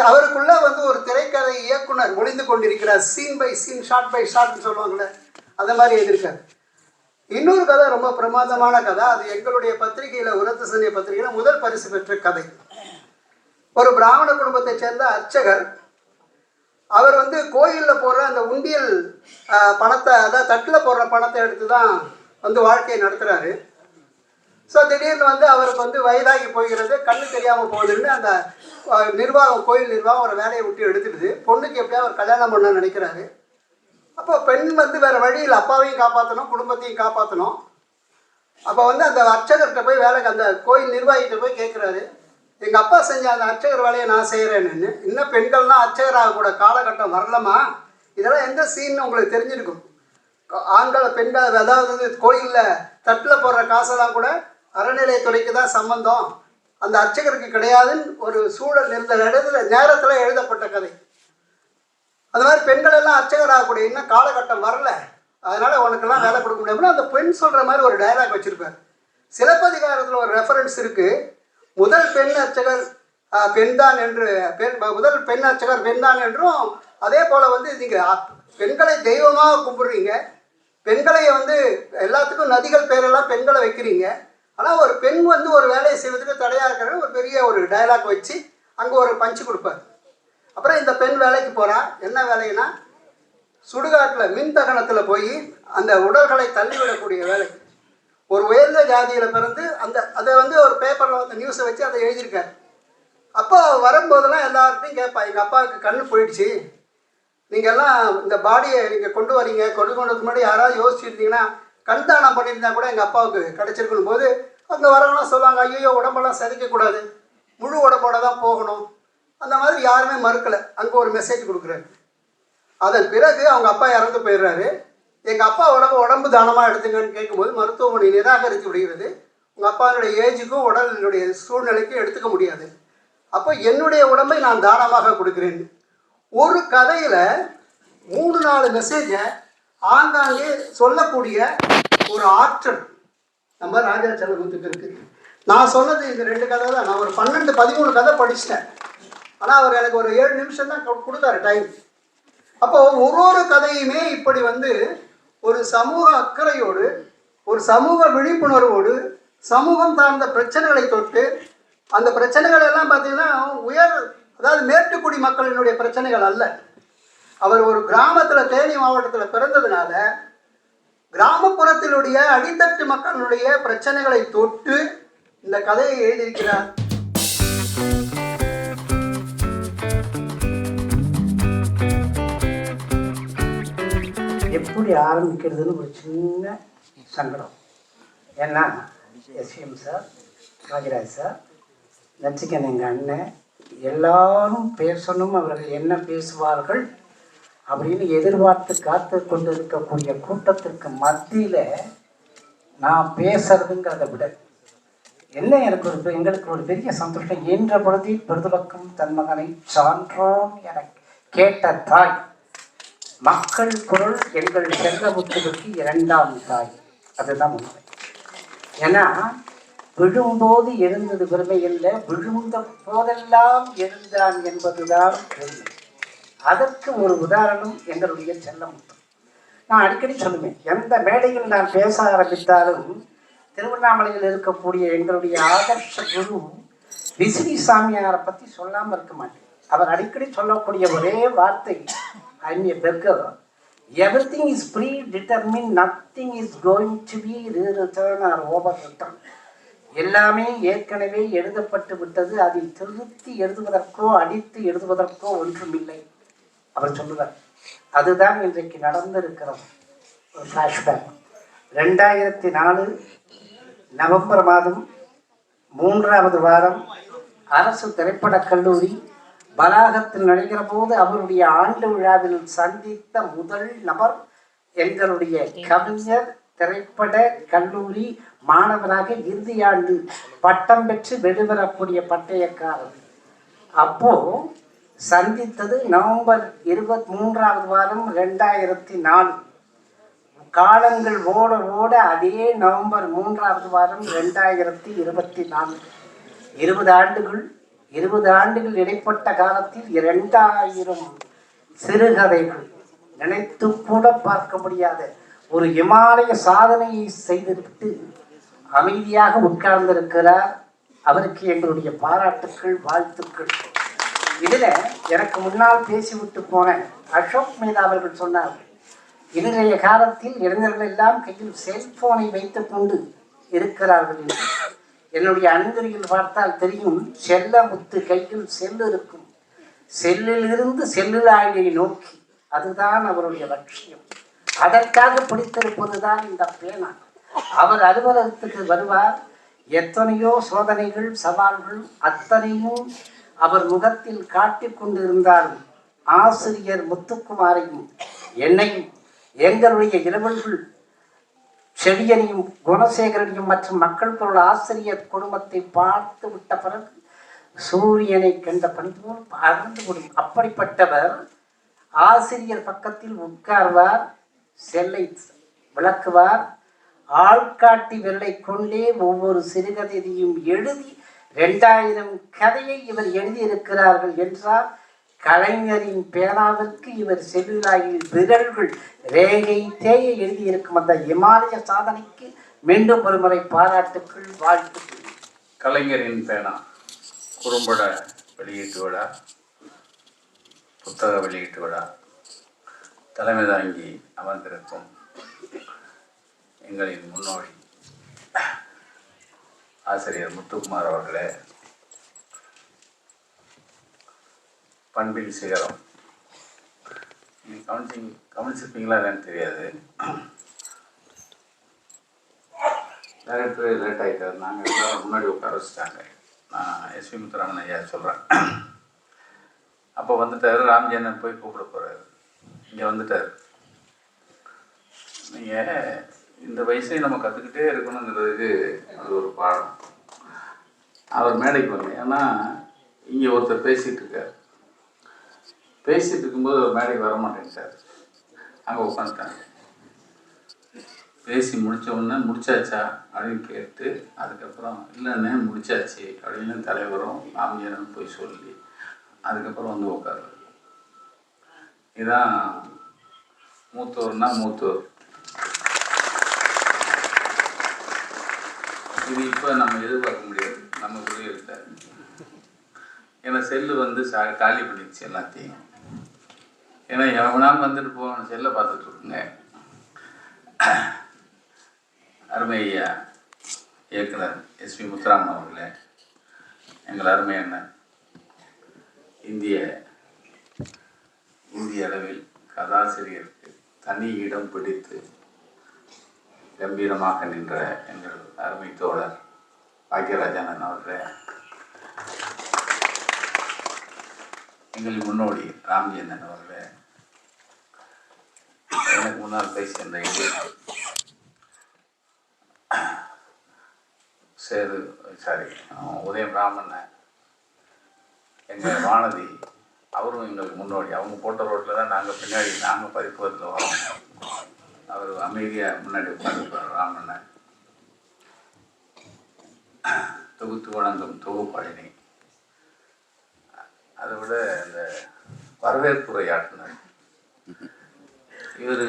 அவருக்குள்ள வந்து ஒரு திரைக்கதை இயக்குனர் ஒளிந்து கொண்டிருக்கிறார். Scene by scene, shot by ஷார்ட்னு சொல்லுவாங்கள்ல, அந்த மாதிரி எழுதியிருக்காரு. இன்னொரு கதை ரொம்ப பிரமாதமான கதை. அது எங்களுடைய பத்திரிகையில், உரத்த சனிய பத்திரிகையில் முதல் பரிசு பெற்ற கதை. ஒரு பிராமண குடும்பத்தை சேர்ந்த அர்ச்சகர். அவர் வந்து கோயிலில் போடுற அந்த உண்டியல் பணத்தை, அதாவது தட்டில் போடுற பணத்தை எடுத்து தான் வந்து வாழ்க்கையை நடத்துகிறாரு. ஸோ திடீர்னு வந்து அவருக்கு வந்து வயதாகி போகிறது, கண்ணு தெரியாமல் போகுதுன்னு அந்த நிர்வாகம், கோயில் நிர்வாகம் ஒரு வேலையை விட்டு எடுத்துடுது. பொண்ணுக்கு எப்படியா அவர் கல்யாணம் பண்ண நினைக்கிறாரு. அப்போ பெண் வந்து வேறு வழியில் அப்பாவையும் காப்பாற்றணும், குடும்பத்தையும் காப்பாற்றணும். அப்போ வந்து அந்த அர்ச்சகர்கிட்ட போய் அந்த கோயில் நிர்வாகிகிட்ட போய் கேட்குறாரு, எங்கள் அப்பா செஞ்ச அந்த அர்ச்சகர் வேலையை நான் செய்கிறேன்னு. இன்னும் பெண்கள்லாம் அர்ச்சகராக கூட காலகட்டம் வரலமா? இதெல்லாம் எந்த சீன்னு உங்களுக்கு தெரிஞ்சிருக்கும். ஆண்கள் பெண்கள், அதாவது கோயிலில் தட்டில் போடுற காசெல்லாம் கூட அறநிலையத்துறைக்கு தான் சம்பந்தம், அந்த அர்ச்சகருக்கு கிடையாதுன்னு ஒரு சூழல் இருந்த நேரத்தில் எழுதப்பட்ட கதை. அந்த மாதிரி பெண்கள் எல்லாம் அர்ச்சகராகக்கூடிய இன்னும் காலகட்டம் வரல, அதனால் உனக்கெல்லாம் வேலை கொடுக்க முடியாதுன்னு அந்த பெண் சொல்கிற மாதிரி ஒரு டயலாக் வச்சுருப்பார். சிலப்பதிகாரத்தில் ஒரு ரெஃபரன்ஸ் இருக்குது. முதல் பெண் அர்ச்சகர் பெண்தான் என்று, முதல் பெண் அர்ச்சகர் பெண்தான் என்றும், அதே போல் வந்து நீங்கள் பெண்களை தெய்வமாக கும்பிடுறீங்க, பெண்களை வந்து எல்லாத்துக்கும் நதிகள் பேரெல்லாம் பெண்களை வைக்கிறீங்க. ஆனால் ஒரு பெண் வந்து ஒரு வேலையை செய்வதற்கு தடையாக இருக்கிற ஒரு பெரிய ஒரு டயலாக் வச்சு அங்கே ஒரு பஞ்சு கொடுப்பார். அப்புறம் இந்த பெண் வேலைக்கு போகிறா. என்ன வேலைன்னா, சுடுகாட்டில் மின்தகனத்தில் போய் அந்த உடல்களை தள்ளிவிடக்கூடிய வேலை. ஒரு உயர்ந்த ஜாதியில் பிறந்து அதை வந்து ஒரு பேப்பரில் வந்து நியூஸை வச்சு அதை எழுதியிருக்காரு. அப்போ வரும்போதெல்லாம் எல்லார்ட்டையும் கேட்பா, எங்கள் அப்பாவுக்கு கண்ணு போயிடுச்சு, நீங்கள்லாம் இந்த பாடியை நீங்கள் கொண்டு வரீங்க, கொண்டு கொண்டதுக்கு முன்னாடி யாராவது யோசிச்சுருந்தீங்கன்னா கண் தானம் பண்ணியிருந்தா கூட எங்கள் அப்பாவுக்கு கிடச்சிருக்கணும் போது அங்கே வரவங்களாம் சொல்லுவாங்க, ஐயோ உடம்பெல்லாம் சிதைக்கக்கூடாது, முழு உடம்போட தான் போகணும். அந்த மாதிரி யாருமே மறுக்கலை. அங்கே ஒரு மெசேஜ் கொடுக்குறாரு. அதன் பிறகு அவங்க அப்பா இறந்து போயிடுறாரு. எங்கள் அப்பா உடம்பு தானமாக எடுத்துங்கன்னு கேட்கும்போது மருத்துவமனை நிராகரித்து விடுகிறது. உங்கள் அப்பாவுடைய ஏஜுக்கும் உடலுடைய சூழ்நிலைக்கும் எடுத்துக்க முடியாது. அப்போ என்னுடைய உடம்பை நான் தானமாக கொடுக்குறேன். ஒரு கதையில் 3-4 மெசேஜை ஆங்காங்கே சொல்லக்கூடிய ஒரு ஆற்றல் நம்ம ராஜா செல்லமுத்துக்கு இருக்குது. நான் சொன்னது இந்த 2 கதை தான். நான் ஒரு 12-13 கதை படிச்சிட்டேன். ஆனால் அவர் எனக்கு ஒரு 7 நிமிஷம் தான் கொடுத்தாரு டைம். அப்போ ஒரு கதையுமே இப்படி வந்து ஒரு சமூக அக்கறையோடு, ஒரு சமூக விழிப்புணர்வோடு, சமூகம் சார்ந்த பிரச்சனைகளை தொட்டு, அந்த பிரச்சனைகள் எல்லாம் பார்த்தீங்கன்னா அதாவது மேட்டுக்குடி மக்களினுடைய பிரச்சனைகள் அல்ல. அவர் ஒரு கிராமத்தில், தேனி மாவட்டத்தில் பிறந்ததுனால கிராமப்புறத்தினுடைய அடித்தட்டு மக்களுடைய பிரச்சனைகளை தொட்டு இந்த கதையை எழுதியிருக்கிறார். எப்படி ஆரம்பிக்கிறதுன்னு ஒரு சின்ன சங்கடம். ஏன்னா எஸ்விஎம் சார், ராஜராஜ் சார், நச்சிகன் எங்கள் அண்ணன் எல்லாரும் பேசணும், அவர்கள் என்ன பேசுவார்கள் அப்படின்னு எதிர்பார்த்து காத்து கொண்டு இருக்கக்கூடிய கூட்டத்திற்கு மத்தியில் நான் பேசுறதுங்கிறத விட என்ன எங்களுக்கு ஒரு பெரிய சந்தோஷம். என்ற பொழுது பெருதுலக்கும் தன் மகனை சான்றோன் என கேட்ட தாய், மக்கள் குரல் எங்கள் செல்வமுத்துவுக்கு 2ஆம் தாய். அதுதான் உண்மை. ஏன்னா விழும்போது எழுந்தது பெருமை இல்லை, விழுந்த போதெல்லாம் எழுந்தான் என்பதுதான் பெருமை. அதற்கு ஒரு உதாரணம் எங்களுடைய செல்லமுத்து. நான் அடிக்கடி சொல்லுவேன், எந்த மேடையில் நான் பேச ஆரம்பித்தாலும் திருவண்ணாமலையில் இருக்கக்கூடிய எங்களுடைய ஆதர்ஷ குரு விசிறி சாமியாரை பற்றி சொல்லாமல் இருக்க மாட்டேன். அவர் அடிக்கடி சொல்லக்கூடிய ஒரே வார்த்தை, I am a beggar, everything is predetermined, nothing is going to be rewritten or overwritten. எல்லாமே ஏற்கனவே எழுதப்பட்டு விட்டது, அதில் திருத்தி எழுதுவதற்கோ அடித்து எழுதுவதற்கோ ஒன்றுமில்லை அவர் சொல்லுவார். அதுதான் இன்றைக்கு நடந்திருக்கிறது. ஒரு ஃப்ளாஷ்பேக். 2004 நவம்பர் மாதம் 3வது வாரம் அரசு திரைப்படக் கல்லூரி வளாகத்தில் நடைகிற போது அவருடைய ஆண்டு விழாவில் சந்தித்த முதல் நபர் எங்களுடைய கவிஞர், திரைப்பட கல்லூரி மாணவராக இறுதி ஆண்டு பட்டம் பெற்று வெளிவரக்கூடிய பட்டயக்காரர். அப்போ சந்தித்தது நவம்பர் 23வது வாரம் 2004. காலங்கள் ஓட ஓட அதே நவம்பர் 3வது வாரம் 2024, 20 ஆண்டுகள் இடைப்பட்ட காலத்தில் 2000 சிறுகதைகள், நினைத்து கூட பார்க்க முடியாத ஒரு இமாலய சாதனையை செய்துவிட்டு அமைதியாக உட்கார்ந்திருக்கிறார். அவருக்கு எங்களுடைய பாராட்டுக்கள், வாழ்த்துக்கள். இதில் எனக்கு முன்னால் பேசிவிட்டு போன அசோக் மேதா அவர்கள் சொன்னார்கள், இன்றைய காலத்தில் இளைஞர்கள் எல்லாம் கையில் செல்போனை வைத்துக் கொண்டு இருக்கிறார்கள் என்று. என்னுடைய அணிந்துரையில் பார்த்தால் தெரியும், செல்லமுத்து கையில் செல்லு இருக்கும், செல்லிலிருந்து செல்லுலாயை நோக்கி, அதுதான் அவருடைய லட்சியம். அதற்காக பிடித்திருப்பதுதான் இந்த பேனா. அவர் அலுவலகத்துக்கு வருவார், எத்தனையோ சோதனைகள், சவால்கள் அத்தனையும் அவர் முகத்தில் காட்டிக் கொண்டிருந்தாலும் ஆசிரியர் முத்துக்குமாரையும் என்னையும் எங்களுடைய இளவல்கள் செடியனையும் குணசேகரனையும் மற்றும் மக்கள் பொருள் ஆசிரியர் குடும்பத்தை பார்த்து விட்ட பிறகு சூரியனை கண்ட பணி போல் அறந்து விடும். அப்படிப்பட்டவர் ஆசிரியர் பக்கத்தில் உட்கார்வார், செல்லை விளக்குவார், ஆள்காட்டி விரலை கொண்டே ஒவ்வொரு சிறுகதையையும் எழுதி 2000 கதையை இவர் எழுதியிருக்கிறார்கள் என்றால் கலைஞரின் பேனாவிற்கு இவர் செல்லுலாயில் விரல்கள் ரேகை தேய எழுதியிருக்கும் அந்த இமாலய சாதனைக்கு மீண்டும் ஒருமுறை பாராட்டுக்கள், வாழ்த்துக்கள். கலைஞரின் பேனா குறும்பட வெளியீட்டு விழா, புத்தக வெளியீட்டு விழா தலைமை தாங்கி அமர்ந்திருக்கும் எங்களின் முன்னோடி ஆசிரியர் முத்துக்குமார் அவர்களே, பண்பின் சிகரம். நீங்கள் கவனிச்சிருப்பீங்களா என்னன்னு தெரியாது, டைரக்டர் லேட் ஆகிட்டார். நாங்கள் எல்லாரும் முன்னாடி உட்கார வச்சுட்டாங்க. நான் எஸ்வி முத்துராமன் ஐயா சொல்கிறேன். அப்போ வந்துட்டார், ராம்ஜியண்ணன் போய் கூப்பிட போகிறாரு. இங்கே வந்துட்டார். நீங்கள் இந்த வயசையும் நம்ம கற்றுக்கிட்டே இருக்கணுங்கிறதுக்கு அது ஒரு பாடம். அவர் மேடைக்கு வந்து, ஏன்னா இங்கே ஒருத்தர் பேசிகிட்டு இருக்கார். பேசிகிட்டு இருக்கும்போது ஒரு மேடைக்கு வர மாட்டேன்ட்டார். அங்கே உட்காந்துட்டாங்க. பேசி முடித்த உடனே முடிச்சாச்சா அப்படின்னு கேட்டு, அதுக்கப்புறம் இல்லைண்ணே முடிச்சாச்சு அப்படின்னு தலைவரும் ராம்ஜியனும் போய் சொல்லி அதுக்கப்புறம் வந்து உட்காரு. இதுதான் மூத்தோர்னா மூத்தோர். இது இப்போ நம்ம எதிர்பார்க்க முடியாது, நம்ம கூட இருக்காது. ஏன்னா செல்லு வந்து காலி பண்ணிடுச்சு எல்லாத்தையும். ஏன்னா எவனாலும் வந்துட்டு போன செல்லை பார்த்துட்டு இருக்குங்க. அருமை ஐயா இயக்குனர் எஸ்வி முத்துராமன் அவர்களே, எங்கள் அருமை அண்ணன், இந்திய அளவில் கதாசிரியருக்கு தனி இடம் பிடித்து கம்பீரமாக நின்ற எங்கள் அருமை தோழர் பாக்கியராஜன் அவர்களே, எங்கள் முன்னோடி ராம்ஜெயந்தன் அவர்களே, எனக்கு முன்னால் பேசுகின்ற உதயம் ராமண்ணன், எங்கள் வானதி, அவரும் எங்களுக்கு முன்னோடி. அவங்க போட்ட ரோட்டில் தான் நாங்கள் பின்னாடி நாங்கள் பதிப்பகத்தில் வரோம். அவர் அமைதியாக முன்னாடி உட்காந்துருப்பார். ராமண்ணன் தொகுத்து வழங்கும் தொகுப்பாளினி, அதை விட இந்த வரவேற்புரையாற்றினார். இவர்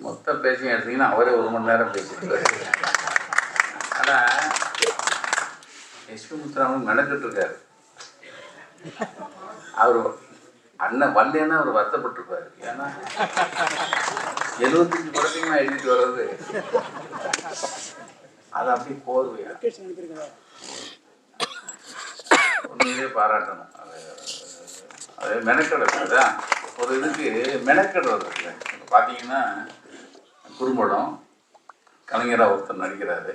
மொத்த பேசி எடுத்தீங்கன்னா அவரே 1 மணி நேரம் பேசியிருக்காரு. ஆனால் எஸ்பி முத்துராமன் மெனக்கிட்டு இருக்காரு. அவர் அண்ணன் வரலன்னா அவர் வருத்தப்பட்டிருப்பாரு. ஏன்னா 75 படத்தையும் எழுதிட்டு வர்றது அது அப்படி போர்வையா உண்மையிலே பாராட்டணும். அது மெனக்கெடுறது. அதுதான் ஒரு இதுக்கு மெனக்கெடுறது இல்லை. இப்போ பார்த்தீங்கன்னா குறும்படம் கலைஞராக ஒருத்தர் நடிக்கிறாரு.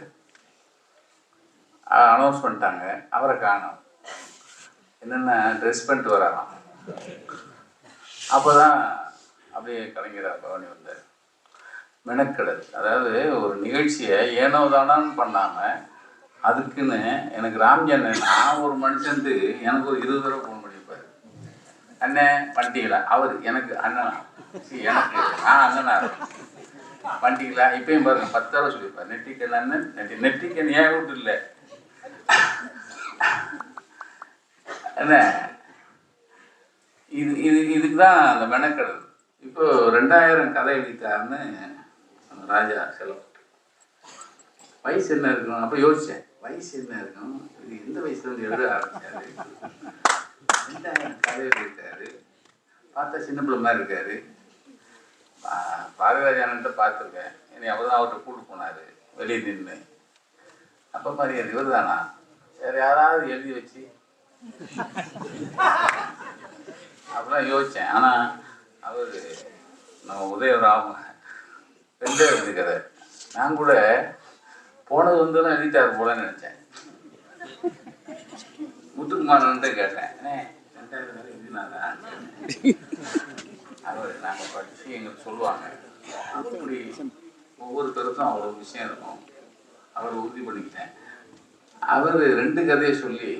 அனௌன்ஸ் பண்ணிட்டாங்க, அவரை காணோம். என்னென்ன ட்ரெஸ் பண்ணிட்டு வராராம். அப்போ தான் அப்படியே கலைஞராக பவனி வந்தார். மெனக்கெடல். அதாவது ஒரு நிகழ்ச்சியை ஏனோ தானான்னு பண்ணாமல் அதுக்குன்னு எனக்கு ராம்ஜெயந்தன், நான் ஒரு மனுஷன்ட்டு எனக்கு ஒரு 20 தடவை ஃபோன் பண்ணியிருப்பார். அண்ணன் வண்டிகளா, அவர் எனக்கு அண்ணனா, எனக்கு நான் அண்ணனா வண்டிகளா, இப்பயும் பாருங்க 10 தடவை சொல்லியிருப்பார். நெட்டிக்கன் அண்ணன், நெட்டிக்கன் ஏன் வீட்டு இல்லை என்ன. இதுக்கு தான் அந்த மெனக்கெடல். இப்போ 2000 கதை எழுதிட்டாருன்னு அந்த ராஜா செலவு. வயசு என்ன இருக்கும் அப்போ யோசித்தேன், வயசு என்ன இருக்கும், இது எந்த வயசுல இருந்து எழுத ஆரம்பிச்சாரு. 2000 கதை எழுதிட்டாரு. பார்த்தா சின்ன பிள்ளை மாதிரி இருக்காரு. பாரதிராஜான்ட்ட பார்த்துருக்கேன். என்னை அவர் தான் அவர்கிட்ட கூட்டு போனார் வெளியே நின்று. அப்போ மாதிரி இவர் தானா, வேறு யாராவது எழுதி வச்சு அப்படிலாம் யோசித்தேன். ஆனால் அவர் நம்ம உதயராம 2 எழுதி கதை. நான் கூட போனது வந்து தான் எழுதிட்டார் போலன்னு நினச்சேன். முத்துக்குமாரன்ட்டு கேட்டேன், 2000 கதை எழுதினாரா. அவர் நாங்கள் படித்து எங்களுக்கு சொல்லுவாங்க. அப்படி ஒவ்வொருத்தருக்கும் அவ்வளோ விஷயம் இருக்கும். அவர் உறுதி பண்ணிக்கிட்டேன். அவர் 2 கதையை சொல்லி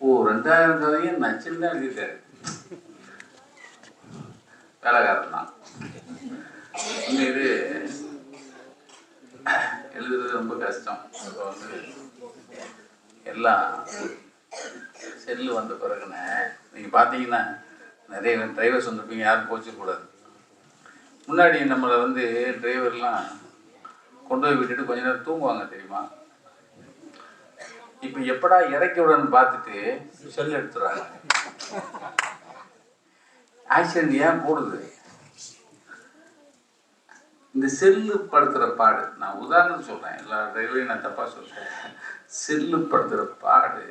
2000 கதையும் நச்சுன்னு தான் எழுதிட்டாரு. வேலைக்காரன் தான். இது எழுதுறது ரொம்ப கஷ்டம். இப்போ வந்து எல்லாம் செல்லு வந்த பிறகுன்னு நீங்கள் பார்த்தீங்கன்னா நிறைய டிரைவர்ஸ் வந்துருப்பீங்க, யாரும் போச்சிடக்கூடாது. முன்னாடி நம்மளை வந்து டிரைவர்லாம் கொண்டு போய் விட்டுட்டு கொஞ்ச நேரம் தூங்குவாங்க தெரியுமா. இப்போ எப்படா இறக்கி விடன்னு பார்த்துட்டு செல் எடுத்துடுறாங்க. ஆக்சிடென்ட் ஏன் போடுது? இந்த செல்லு படுத்துகிற பாடு. நான் உதாரணம் சொல்கிறேன், எல்லா டிரைவரையும் நான் தப்பாக சொல்கிறேன். செல்லு படுத்துகிற பாடு.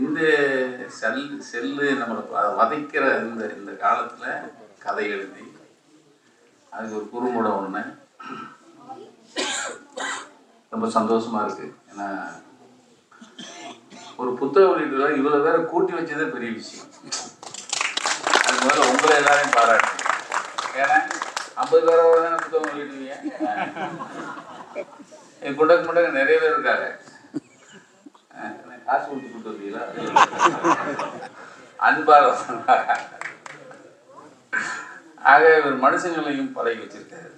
இந்த செல்லு நம்மளை வதைக்கிற இந்த காலத்தில் கதை எழுதி அதுக்கு ஒரு குறும்படம் ஒன்று ரொம்ப சந்தோஷமாக இருக்குது. ஏன்னா ஒரு புத்தக வெளியீடுல இவ்வளோ பேரை கூட்டி வச்சதே பெரிய விஷயம். அது முதல்ல உங்களை எல்லாரையும் பாராட்டு. ஏன்னா 50 பேரோட தானே புத்தகம் வெளியிடுவீங்க. முண்டக்கு நிறைய பேர் இருக்காங்க. காசு கொடுத்து கூட்டு வந்தீங்களா அன்பாக. ஆக இவர் மனுஷங்களையும் பழகி வச்சிருக்காரு.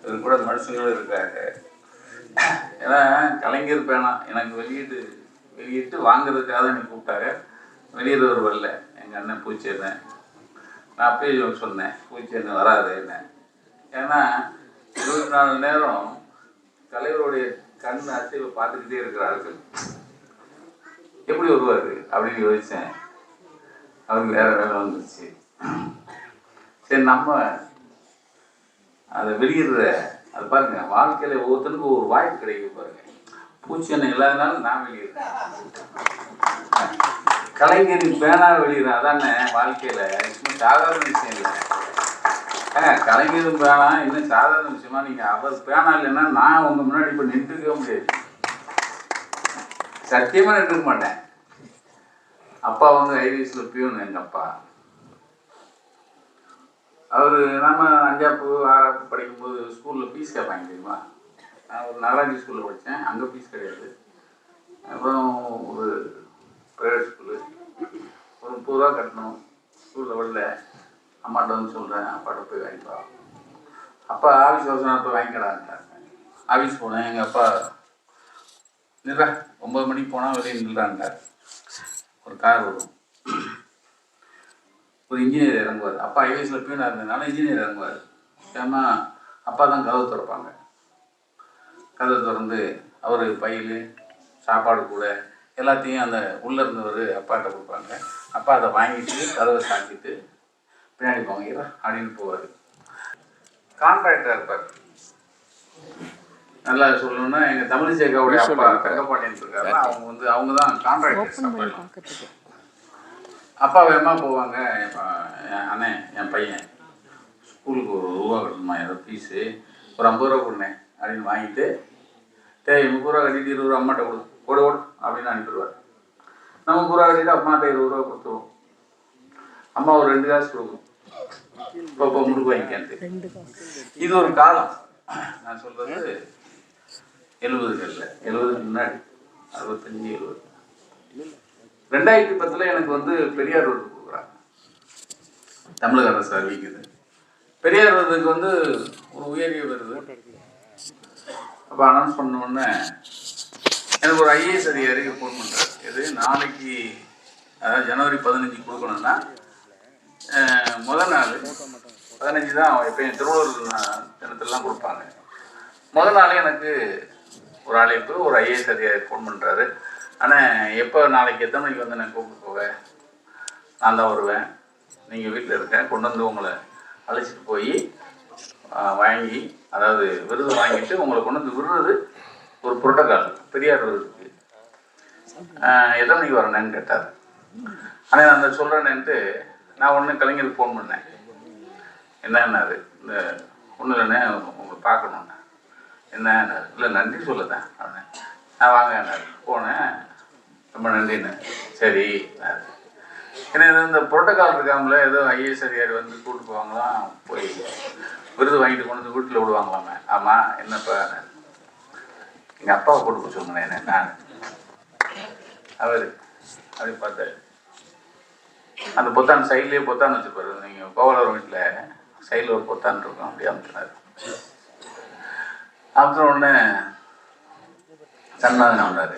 இவர் கூட மனுஷங்களும் இருக்காங்க. ஏன்னா கலைஞர் பேனா எனக்கு வெளியிட்டு வாங்குறதுக்காக தான் எனக்கு கூப்பிட்டாங்க. வெளியிடுவர் வரல. எங்கள் அண்ணன் பூச்சேர்ந்தேன். நான் அப்பயே சொன்னேன், பூச்சேர்ந்தேன் வராது என்ன. ஏன்னா 24 மணி நேரம் தலைவருடைய கண் அசைவை பார்த்துக்கிட்டே இருக்கிற ஆட்கள் எப்படி வருவார் அப்படின்னு யோசித்தேன். அவருக்கு வேற வேலை வந்துருச்சு. சரி நம்ம அதை வெளியிடுற அது பாருங்க, வாழ்க்கையில் ஒவ்வொருத்தனுக்கும் ஒரு வாய்ப்பு கிடைக்கும் பாருங்க. பூச்சி எண்ணெய் இல்லாதனாலும் நான் வெளியிடுறேன். கலைஞரின் பேனா வெளியிடுறேன். அதானே வாழ்க்கையில் சாதாரண விஷயம் இல்லை. கலைஞரும் பேனா இன்னும் சாதாரண விஷயமா நீங்கள் அவர் பேனா இல்லைன்னா நான் உங்கள் முன்னாடி இப்போ நின்றுக்கவே முடியாது, சத்தியமாக நின்றுக்க மாட்டேன். அப்பா வந்து ஐவிஎஸில் பியூன். எங்கள் அப்பா அவர் நம்ம 5ஆப்பு 6ஆப்பு படிக்கும்போது ஸ்கூலில் ஃபீஸ் கேட்பாங்க தெரியுமா. நான் ஒரு நாலாஞ்சி ஸ்கூலில் படித்தேன், அங்கே ஃபீஸ் கிடையாது. அப்புறம் ஒரு ப்ரைவேட் ஸ்கூலு, ஒரு 30 ரூபா கட்டணும். ஸ்கூலில் வரல, அம்மாட்ட வந்து சொல்கிறேன், அப்பாட்ட போய் வாங்கிப்பா. அப்பா ஆஃபீஸ் அவசரம் போய் வாங்கிக்கலான்ட்டாங்க. ஆஃபீஸ் போனேன், எங்கள் அப்பா நிறா 9 மணிக்கு போனால் வெளியே நின்றான்ட்டார். ஒரு கார் வரும், ஒரு இன்ஜினியர் இறங்குவார். அப்பா ஐவிஎஸில் பியூனாக இருந்ததுனால இன்ஜினியர் இறங்குவார். ஏமா அப்பா தான் கதவு திறப்பாங்க. கதவை திறந்து அவர் பையில் சாப்பாடு கூட எல்லாத்தையும் அந்த உள்ளே இருந்தவர் அப்பாட்ட கொடுப்பாங்க. அப்பா அதை வாங்கிட்டு கதவை சாத்திட்டு பின்னாடி போங்க அப்படின்னு போவார். கான்ட்ராக்டராக இருப்பார். நல்லா சொல்லணும்னா எங்கள் தமிழிசேகாவுடைய அப்பா தங்கப்பாண்டியன் இருக்காரு, அவங்க தான் கான்ட்ராக்டர். அப்பா வேகமாக போவாங்க. அண்ணே என் பையன் ஸ்கூலுக்கு ஒரு ரூபா கட்டணுமா, ஏதோ ஃபீஸு ஒரு 50 ரூபா கொடுண்ணே அப்படின்னு வாங்கிட்டு 30 ரூபா கட்டிட்டு 20 ரூபா அம்மாட்ட ஓடு அப்படின்னு அனுப்பிடுவார். நம்ம 30 ரூபா கட்டிட்டு அம்மாட்ட 20 ரூபா கொடுத்துருவோம். அம்மா ஒரு 2 காசு கொடுக்கும், இப்போ முடுக்கு வாங்கிக்கான்ட்டு. இது ஒரு காலம். நான் சொல்கிறது 70களில், 70க்கு முன்னாடி 65 70. 2010 எனக்கு வந்து பெரியார் விருது கொடுக்குறாங்க, தமிழக அரசு அறிவிக்குது. பெரியார் விருதுக்கு வந்து ஒரு உயரிய விருது. அப்போ அனௌன்ஸ் பண்ண உடனே எனக்கு ஒரு ஐஏஎஸ் அதிகாரிக்கு ஃபோன் பண்ணுறாரு. இது நாளைக்கு, அதாவது ஜனவரி 15 கொடுக்கணும்னா முதல் நாள் 15 தான் எப்பயும் திருவள்ளுவர் தினத்திலலாம் கொடுப்பாங்க. முதல் நாள் எனக்கு ஒரு அழைப்பு, ஒரு ஐஏஎஸ் அதிகாரி ஃபோன் பண்ணுறாரு. ஆனால் எப்போ நாளைக்கு எத்தனை மணிக்கு வந்து நான் கூப்பிட்டு போவேன், நான் தான் வருவேன், நீங்கள் வீட்டில் இருக்கேன், கொண்டு வந்து உங்களை அழைச்சிட்டு போய் வாங்கி, அதாவது விருது வாங்கிட்டு உங்களை கொண்டு வந்து விடுறது ஒரு புரோட்டோக்கால் பெரியார் விருதுக்கு. எத்தனை மணிக்கு வரணுன்னு கேட்டார். ஆனால் நான் அந்த சொல்கிறேன்னுட்டு நான் ஒன்று கலைஞருக்கு ஃபோன் பண்ணேன். என்னன்னாரு, இந்த ஒன்றும் இல்லைண்ணே உங்களை பார்க்கணுண்ணே. என்ன இல்லை நன்றி சொல்லத்தேன் அப்படின்னு. நான் வாங்க போனேன், ரொம்ப நன்றிண்ணே. சரி, ஏன்னா இந்த புரோட்டோக்கால் இருக்காங்களே, ஏதோ ஐஏஎஸ் அதிகாரி வந்து கூப்பிட்டு போவாங்களாம், போய் விருது வாங்கிட்டு கொண்டு வந்து வீட்டில் விடுவாங்களாமே. ஆமாம், என்னப்பா, எங்கள் அப்பாவை கூட்டு போய் சொல்லுங்கண்ணே. என்ன நான் அவர் அப்படி பார்த்தாரு. அந்த பொத்தான் சைட்லேயே பொத்தான் வச்சுப்பாரு. நீங்கள் கோவலர் வீட்டில் சைடில் ஒரு பொத்தான் இருக்கும், அப்படி அமுத்தினார். அமுத்தின உடனே சண்முகன் வந்தார்.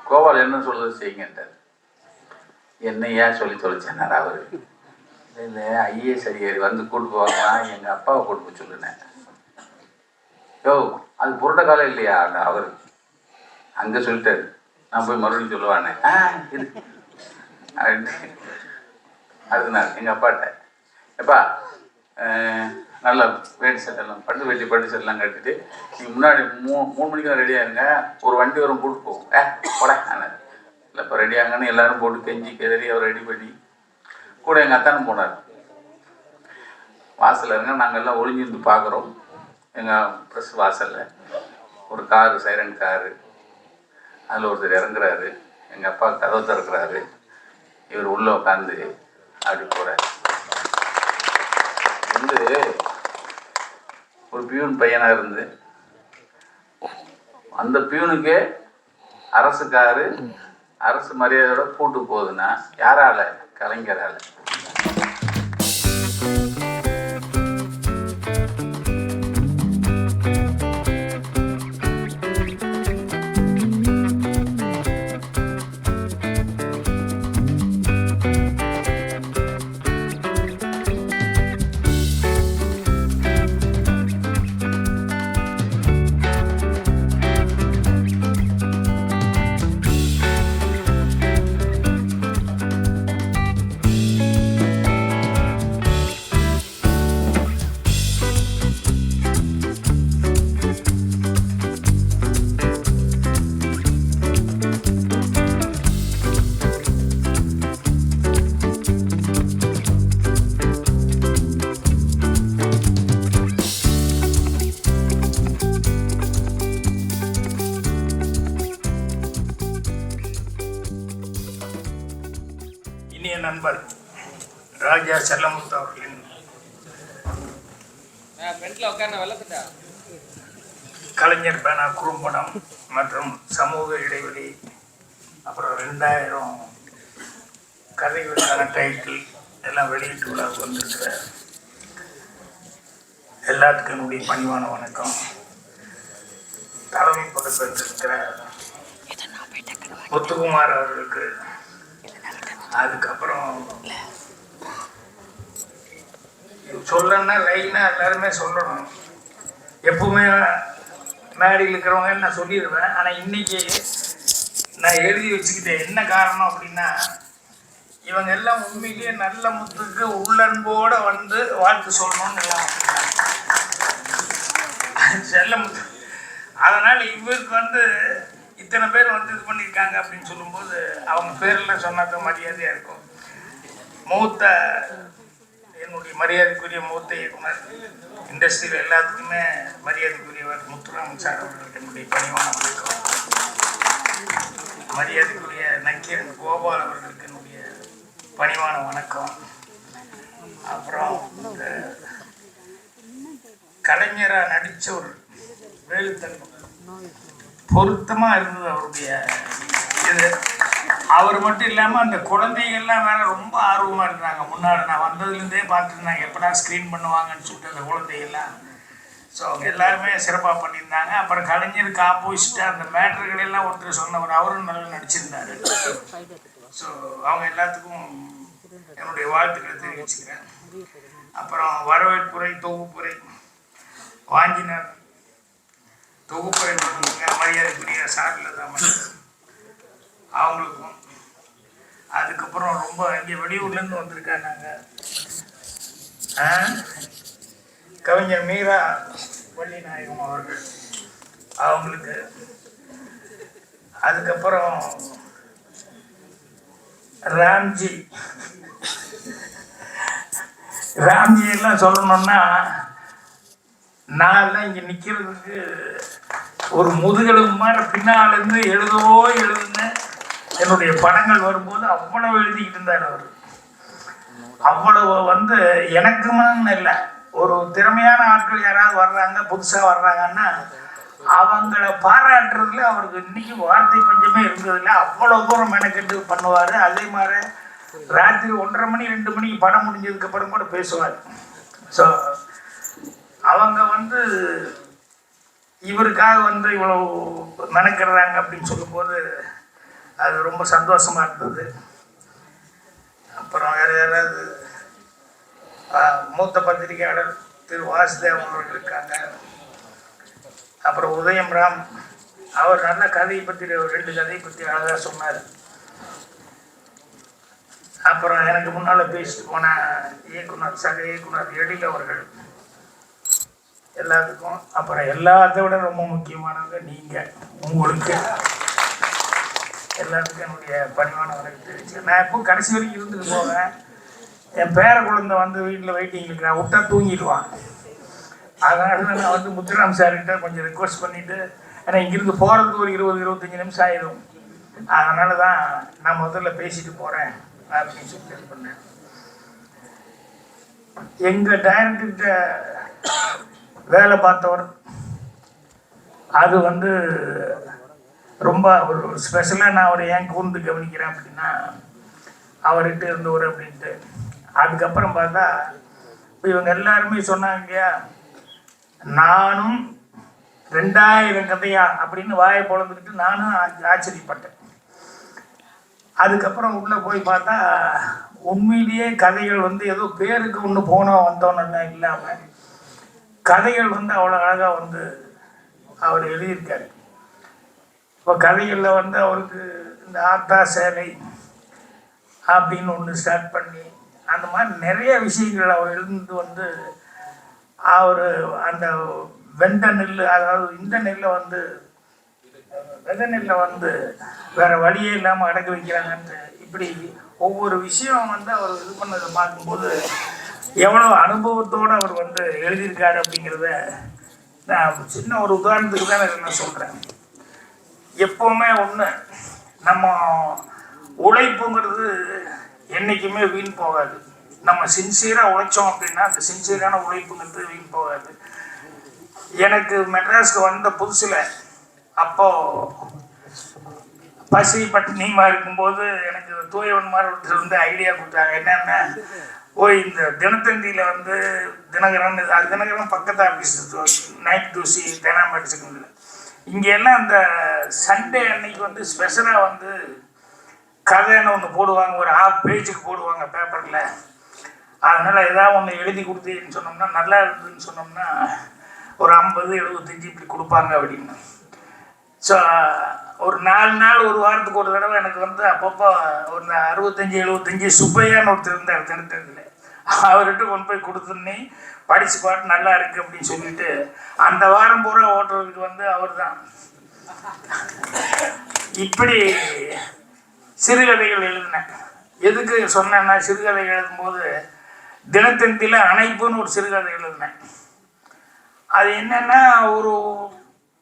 கோபால் என்ன சொல்றது செய்யுங்கன்றார். என்னையா சொல்லி தொலைச்சேன்னார் அவர். இல்லை ஐஏஎஸ் அதிகாரி வந்து கூட்டு போவாங்களா, எங்கள் அப்பாவை கூட்டு போய் சொல்லுனேன். யோ அது புரோட்டோக்காலே இல்லையா அவர் அங்கே சொல்லிட்டாரு. நான் போய் மறுபடியும் சொல்லுவானே இது அப்படின்ட்டு அதுனால எங்கள் அப்பாட்ட, எப்பா நல்லா வேட்டி சட்டெல்லாம் பட்டு சட்டெல்லாம் கட்டிட்டு நீங்கள் முன்னாடி 3 மணிக்கு தான் ரெடியாக இருங்க, ஒரு வண்டி வரும் கூட்டு போகும். போட இல்லை இப்போ ரெடியாங்கன்னு எல்லோரும் போட்டு கெஞ்சி கெதறி அவர் ரெடி பண்ணி கூட எங்கள் அத்தானும் போனார். வாசலில் இருங்க, நாங்கள் எல்லாம் ஒளிஞ்சிருந்து பார்க்குறோம். எங்கள் ப்ரெஸ் வாசலில் ஒரு காரு, சைரன் காரு, அதில் ஒருத்தர் இறங்குறாரு. எங்கள் அப்பா கதவை திறக்கிறாரு. இவர் உள்ளே உட்காந்து அப்படி போகிறார். வந்து ஒரு பியூன் பையனாக இருந்து அந்த பியூனுக்கே அரசு காரு, அரசு மரியாதையோட கூட்டு போகுதுன்னா யாரால? கலைஞரால. இனிய நண்பர் ராஜா செல்லமுத்து அவர்களின் கலைஞர் பேனா குறும்படம் மற்றும் சமூக இடைவெளி, அப்புறம் 2000 கதைகளுக்கான டைட்டில் எல்லாம் வெளியிட்டு விழாவுக்கு வந்திருக்கிற எல்லாத்துக்கும் என்னுடைய பணிவான வணக்கம். தலைமை பொறுப்பேற்றிருக்கிற முத்துக்குமார் அவர்களுக்கு, அதுக்கப்புறம் சொல்லணும்னா லைனா எல்லாருமே சொல்லணும். எப்பவுமே மேடையில் இருக்கிறவங்க நான் சொல்லிடுவேன். ஆனால் இன்னைக்கு நான் எழுதி வச்சுக்கிட்டேன். என்ன காரணம் அப்படின்னா, இவங்க எல்லாம் உண்மையிலேயே நல்ல முத்துக்கு உள்ளன்போட வந்து வாழ்த்து சொல்லணும்னு எல்லாம் செல்ல முத்து. அதனால் இவருக்கு வந்து இத்தனை பேர் வந்து இது பண்ணியிருக்காங்க அப்படின்னு சொல்லும்போது அவங்க பேரில் சொன்னாக்க மரியாதையாக இருக்கும். மூத்த என்னுடைய மரியாதைக்குரிய மூத்த இயக்குனர், இண்டஸ்ட்ரியில் எல்லாத்துக்குமே மரியாதைக்குரியவர் முத்துராமன் சார் அவர்களுக்கு என்னுடைய பணிவான வணக்கம். மரியாதைக்குரிய நக்கீரன் கோபால் அவர்களுக்கு என்னுடைய பணிவான வணக்கம். அப்புறம் இந்த கலைஞராக நடித்த ஒரு வேலுத்தன்மை பொருத்தமாக இருந்தது அவருடைய இது. அவர் மட்டும் இல்லாமல் அந்த குழந்தைகள்லாம் வேற ரொம்ப ஆர்வமாக இருந்தாங்க. முன்னாடி நான் வந்ததுலேருந்தே பார்த்துருந்தாங்க எப்படா ஸ்க்ரீன் பண்ணுவாங்கன்னு சொல்லிட்டு அந்த குழந்தைகள்லாம். ஸோ அவங்க எல்லாருமே சிறப்பாக பண்ணியிருந்தாங்க. அப்புறம் கலைஞருக்கு ஆப்போசிட்டாக அந்த மேட்டர்களெல்லாம் ஒருத்தர் சொன்னவர், அவரும் நல்லா நடிச்சிருந்தார். ஸோ அவங்க எல்லாத்துக்கும் என்னுடைய வாழ்த்துக்களை தெரிவிச்சுக்கிறேன். அப்புறம் வரவேற்புரை, தொகுப்புரை வாங்கினார். தொகுப்புரை மரியாதைக்குரிய சார்ல தான் அவங்களுக்கும், அதுக்கப்புறம் ரொம்ப இங்கே வெளியூர்லேருந்து வந்திருக்காங்க கவிஞர் மீரா வள்ளிநாயகம் அவர்கள், அவங்களுக்கு, அதுக்கப்புறம் ராம்ஜி எல்லாம் சொல்லணும்னா, நான் இங்கே நிற்கிறதுக்கு ஒரு முதுகெலும்பு மாதிரி பின்னாலேருந்து எழுதுன்னு என்னுடைய படங்கள் வரும்போது அவ்வளவு எழுதிக்கிட்டு இருந்தார் அவர். அவ்வளவு வந்து எனக்குமான்னு இல்லை, ஒரு திறமையான ஆட்கள் யாராவது வர்றாங்க, புதுசாக வர்றாங்கன்னா அவங்கள பாராட்டுறதுல அவருக்கு இன்னைக்கு வார்த்தை பஞ்சமே இருந்ததில்லை. அவ்வளோ தூரம் மெனக்கெட்டு பண்ணுவார். அதே மாதிரி ராத்திரி 1:30 மணி 2 மணிக்கு படம் முடிஞ்சதுக்கப்புறம் கூட பேசுவார். ஸோ அவங்க வந்து இவருக்காக வந்து இவ்வளோ மெனக்கிடுறாங்க அப்படின்னு சொல்லும்போது அது ரொம்ப சந்தோஷமாக இருந்தது. அப்புறம் வேறு யாராவது மூத்த பத்திரிகையாளர் திரு வாசுதேவன் அவர்கள் இருக்காங்க. அப்புறம் உதயம் ராம், அவர் நல்ல கதையை பற்றி 2 கதையை பற்றி அழகாக சொன்னார். அப்புறம் எனக்கு முன்னால் பேசிட்டு போன இயக்குனர், சக இயக்குனர் எழில் அவர்கள், எல்லாத்துக்கும். அப்புறம் எல்லாத்தை விட ரொம்ப முக்கியமானவங்க நீங்கள், உங்களுக்கு எல்லாத்துக்கும் என்னுடைய பணிவான வணக்கம் தெரிவிச்சு. நான் எப்போ கடைசி வரைக்கும் இருந்துட்டு போவேன். என் பேர குழந்தை வந்து வீட்டில் வெயிட்டிங் இருக்கிறேன், விட்டா தூங்கிடுவான். அதனால நான் வந்து முத்துராம் சார்கிட்ட கொஞ்சம் ரிக்வஸ்ட் பண்ணிவிட்டு, ஏன்னா இங்கிருந்து போகிறதுக்கு ஒரு 20-25 நிமிஷம் ஆயிடும். அதனால தான் நான் முதல்ல பேசிட்டு போகிறேன் அப்படின்னு சொல்லி பண்ணேன். எங்கள் டைரக்டர்கிட்ட வேலை பார்த்தவர், அது வந்து ரொம்ப ஒரு ஸ்பெஷலாக நான் அவரை ஏன் கூர்ந்து கவனிக்கிறேன் அப்படின்னா, அவர்கிட்ட இருந்தவர் அப்படின்ட்டு. அதுக்கப்புறம் பார்த்தா இவங்க எல்லாருமே சொன்னாங்க இல்லையா, நானும் 2000 கதையா அப்படின்னு வாயை பொழந்துக்கிட்டு நானும் ஆச்சரியப்பட்டேன். அதுக்கப்புறம் உள்ளே போய் பார்த்தா உண்மையிலேயே கதைகள் வந்து ஏதோ பேருக்கு ஒன்று போனோம் வந்தோன்னெல்லாம் இல்லாமல் கதைகள் வந்து அவ்வளோ அழகாக வந்து அவர் எழுதியிருக்காரு. இப்போ கதைகளில் வந்து அவருக்கு இந்த ஆத்தா சேலை அப்படின்னு ஒன்று ஸ்டார்ட் பண்ணி அந்த மாதிரி நிறைய விஷயங்கள் அவர் எழுந்து வந்து அவர் அந்த வெந்த நெல், அதாவது இந்த நெல்லை வந்து வித நெல்லை வந்து வேறு வழியே இல்லாமல் அடக்க வைக்கிறாங்கன்ட்டு இப்படி ஒவ்வொரு விஷயம் வந்து அவர் இது பண்ணதை பார்க்கும்போது எவ்வளோ அனுபவத்தோடு அவர் வந்து எழுதியிருக்காரு அப்படிங்கிறத நான் சின்ன ஒரு உதாரணத்துக்கு தான் நான் சொல்கிறேன். எப்போவுமே ஒன்று, நம்ம உழைப்புங்கிறது என்றைக்குமே வீண் போகாது. நம்ம சின்சியராக உழைச்சோம் அப்படின்னா அந்த சின்சியரான உழைப்புங்கிறது வீண் போகாது. எனக்கு மெட்ராஸ்க்கு வந்த புதுசில் அப்போது பசி பட்டினியுமா இருக்கும்போது எனக்கு தூயவன் மாதிரி ஒருத்தர் வந்து ஐடியா கொடுத்தாங்க. என்னென்னா, இந்த தினத்தந்தியில் வந்து தினகரன், அது தினகரன் பக்கத்து ஆஃபீஸ் நைட் தூசி தினம் அடிச்சுக்கல. இங்கே எல்லாம் இந்த சண்டே அன்னைக்கு வந்து ஸ்பெஷலாக வந்து கதைன்னு ஒன்று போடுவாங்க, ஒரு ஹாஃப் பேஜுக்கு போடுவாங்க பேப்பரில். அதனால் ஏதாவது ஒன்று எழுதி கொடுத்தேன்னு சொன்னோம்னா, நல்லா இருந்ததுன்னு சொன்னோம்னா ஒரு 50, 75 இப்படி கொடுப்பாங்க அப்படின்னு. ஸோ ஒரு 4 நாள், ஒரு வாரத்துக்கு ஒரு தடவை எனக்கு வந்து அப்பப்போ ஒரு 65, 75 சுப்பையான்னு ஒருத்தர் இருந்தார் தினத்தந்தியில். அவர்கிட்ட கொண்டு போய் கொடுத்துருந்தே படித்து பாட்டு நல்லா இருக்குது அப்படின்னு சொல்லிட்டு அந்த வாரம் பூரா ஓட்டுறதுக்கு வந்து அவர் தான். இப்படி சிறுகதைகள் எழுதினேன். எதுக்கு சொன்னேன்னா, சிறுகதைகள் எழுதும்போது தினத்தந்தியில் அணைப்புன்னு ஒரு சிறுகதை எழுதினேன். அது என்னென்னா, ஒரு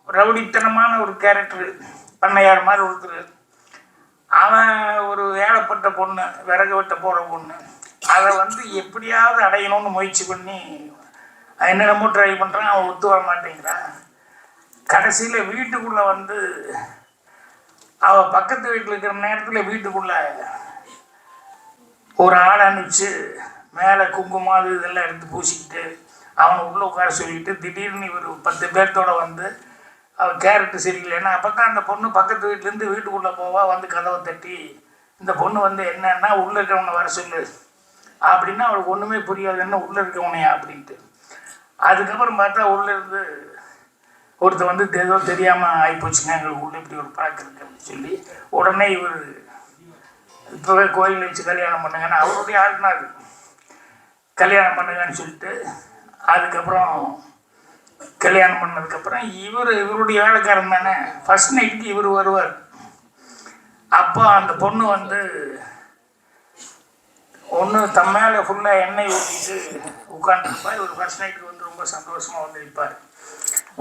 ரவுடித்தனமான ஒரு கேரக்டரு, பண்ணையார் மாதிரி ஒருத்தர். அவன் ஒரு ஏழப்பட்ட பொண்ணு, விறகு வெட்ட போகிற பொண்ணு. அதை வந்து எப்படியாவது அடையணும்னு முயற்சி பண்ணி என்னென்னமோ ட்ரை பண்ணுறான். அவன் ஒத்து வர மாட்டேங்கிறான். கடைசியில் வீட்டுக்குள்ளே வந்து அவள் பக்கத்து வீட்டில் இருக்கிற நேரத்தில் வீட்டுக்குள்ளே ஒரு ஆளை அனுப்பிச்சு மேலே குங்குமம் அது இதெல்லாம் எடுத்து பூசிக்கிட்டு அவனை உள்ளே உட்கார சொல்லிட்டு திடீர்னு இவர் 10 பேர்த்தோடு வந்து அவள் கேரக்டர் சரியில்லைன்னா அப்போ தான் அந்த பொண்ணு பக்கத்து வீட்டிலேருந்து வீட்டுக்குள்ளே போவா. வந்து கதவை தட்டி இந்த பொண்ணு வந்து என்னன்னா உள்ளே இருக்கிறவனை வர சொல்லு அப்படின்னா அவளுக்கு ஒன்றுமே புரியாது, என்ன உள்ளே இருக்கவனையா அப்படின்ட்டு. அதுக்கப்புறம் பார்த்தா உள்ளேருந்து ஒருத்தர் வந்து ஏதோ தெரியாமல் ஆகிப்போச்சுங்க, எங்களுக்கு உள்ளே இப்படி ஒரு பழக்கம் இருக்குது அப்படின்னு சொல்லி உடனே இவர் இப்போவே கோயில் வச்சு கல்யாணம் பண்ணுங்கன்னு அவருடைய ஆள்னார். கல்யாணம் பண்ணுங்கன்னு சொல்லிட்டு அதுக்கப்புறம் கல்யாணம் பண்ணதுக்கப்புறம் இவருடைய வேலைக்காரன் தானே, ஃபஸ்ட் நைட்டுக்கு இவர் வருவார். அப்போ அந்த பொண்ணு வந்து ஒன்று தம் மேலே ஃபுல்லாக எண்ணெய் ஊற்றிட்டு உட்காந்துருப்பா. இவர் ஃபஸ்ட் நைட்டுக்கு வந்து ரொம்ப சந்தோஷமாக வந்து நிற்பார்.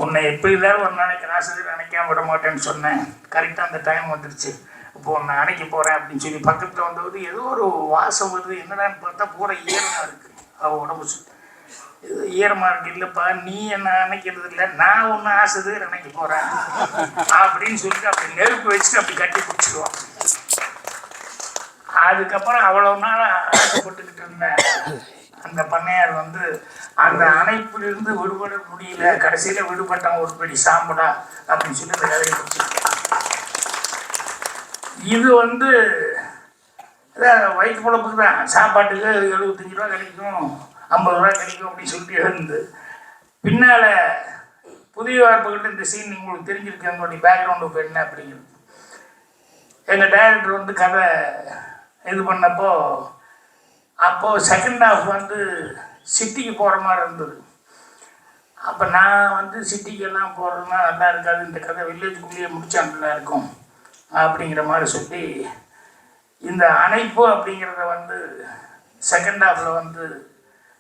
உன்னை எப்படி தான் ஒரு நாளைக்கு ராசதி நினைக்காம விட மாட்டேன்னு சொன்னேன், கரெக்டாக அந்த டைம் வந்துருச்சு, இப்போ உன்னை அணைக்க போகிறேன் அப்படின்னு சொல்லி பக்கத்தில் வந்தபோது ஏதோ ஒரு வாசம் வருது. என்னடான்னு பார்த்தா பூரா ஈரமாக இருக்குது. அவள் உடம்பு இது ஈரமாக இருக்கு. இல்லைப்பா, நீ என்ன நினைக்கிறது இல்லை, நான் ஒன்று ஆசைது நினைக்க போகிறேன் அப்படின்னு சொல்லிட்டு அப்படி நெருப்பு வச்சுட்டு அப்படி கட்டி பிடிச்சிடுவான். அதுக்கப்புறம் அவ்வளோ நாள் ஆசைப்பட்டுக்கிட்டு இருந்தேன் அந்த பண்ணையார் வந்து அந்த அணைப்பிலிருந்து விடுபட முடியல. கடைசியில் விடுபட்டான், ஒரு படி சாம்படா அப்படின்னு சொல்லி அந்த கதையை பிடிச்சிருக்கேன். இது வந்து வயிற்று குழப்புக்கு தான். சாப்பாட்டுக்கு 75 ரூபா கிடைக்கும், 50 ரூபா கிடைக்கும் அப்படின்னு சொல்லிட்டு இருந்து பின்னால் புதிய வார்ப்புகிட்ட இந்த சீன் உங்களுக்கு தெரிஞ்சிருக்கு. எங்களுடைய பேக்ரவுண்டு இப்போ என்ன அப்படிங்கிறது. எங்கள் டைரக்டர் வந்து கதை இது பண்ணப்போ அப்போது செகண்ட் ஹாஃப் வந்து சிட்டிக்கு போகிற மாதிரி இருந்தது. அப்போ நான் வந்து சிட்டிக்கெல்லாம் போகிறதுனா நல்லா இருக்காது, இந்த கதை வில்லேஜுக்குள்ளேயே முடிச்சா நல்லா இருக்கும் அப்படிங்கிற மாதிரி சொல்லி இந்த அணைப்பு அப்படிங்கிறத வந்து செகண்ட் ஹாஃபில் வந்து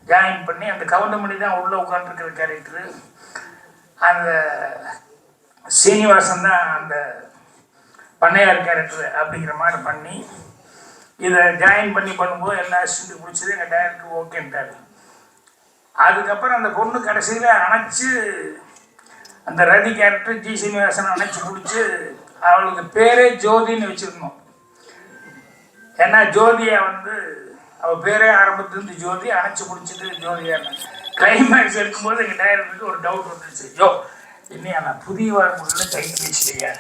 ஜாயின் பண்ணி அந்த கவுண்டமணி தான் உள்ளே உட்காந்துருக்கிற கேரக்டரு, அந்த சீனிவாசன் தான் அந்த பண்ணையார் கேரக்டரு அப்படிங்கிற மாதிரி பண்ணி இதை ஜாயின் பண்ணி பண்ணும்போது எல்லா அசிஸ்டண்ட்டு பிடிச்சது. எங்கள் டைரக்டர் ஓகேன்ட்டார். அதுக்கப்புறம் அந்த பொண்ணு கடைசியில் அணைச்சி அந்த ரதி கேரக்டர் ஜி சீனிவாசன் அணைச்சி பிடிச்சி அவளுக்கு பேரே ஜோதின்னு வச்சுருந்தோம். ஏன்னா ஜோதியா வந்து அவள் பேரே ஆரம்பத்துலேருந்து ஜோதி, அணைச்சி பிடிச்சிட்டு ஜோதியான்னு. கிளைமேக்ஸ் எடுக்கும்போது எங்கள் டைரக்டருக்கு ஒரு டவுட் வந்துருச்சு, யோ என்னையா நான் புதிய வார்ப்புகளில் டைட்டில் வச்சுலையா,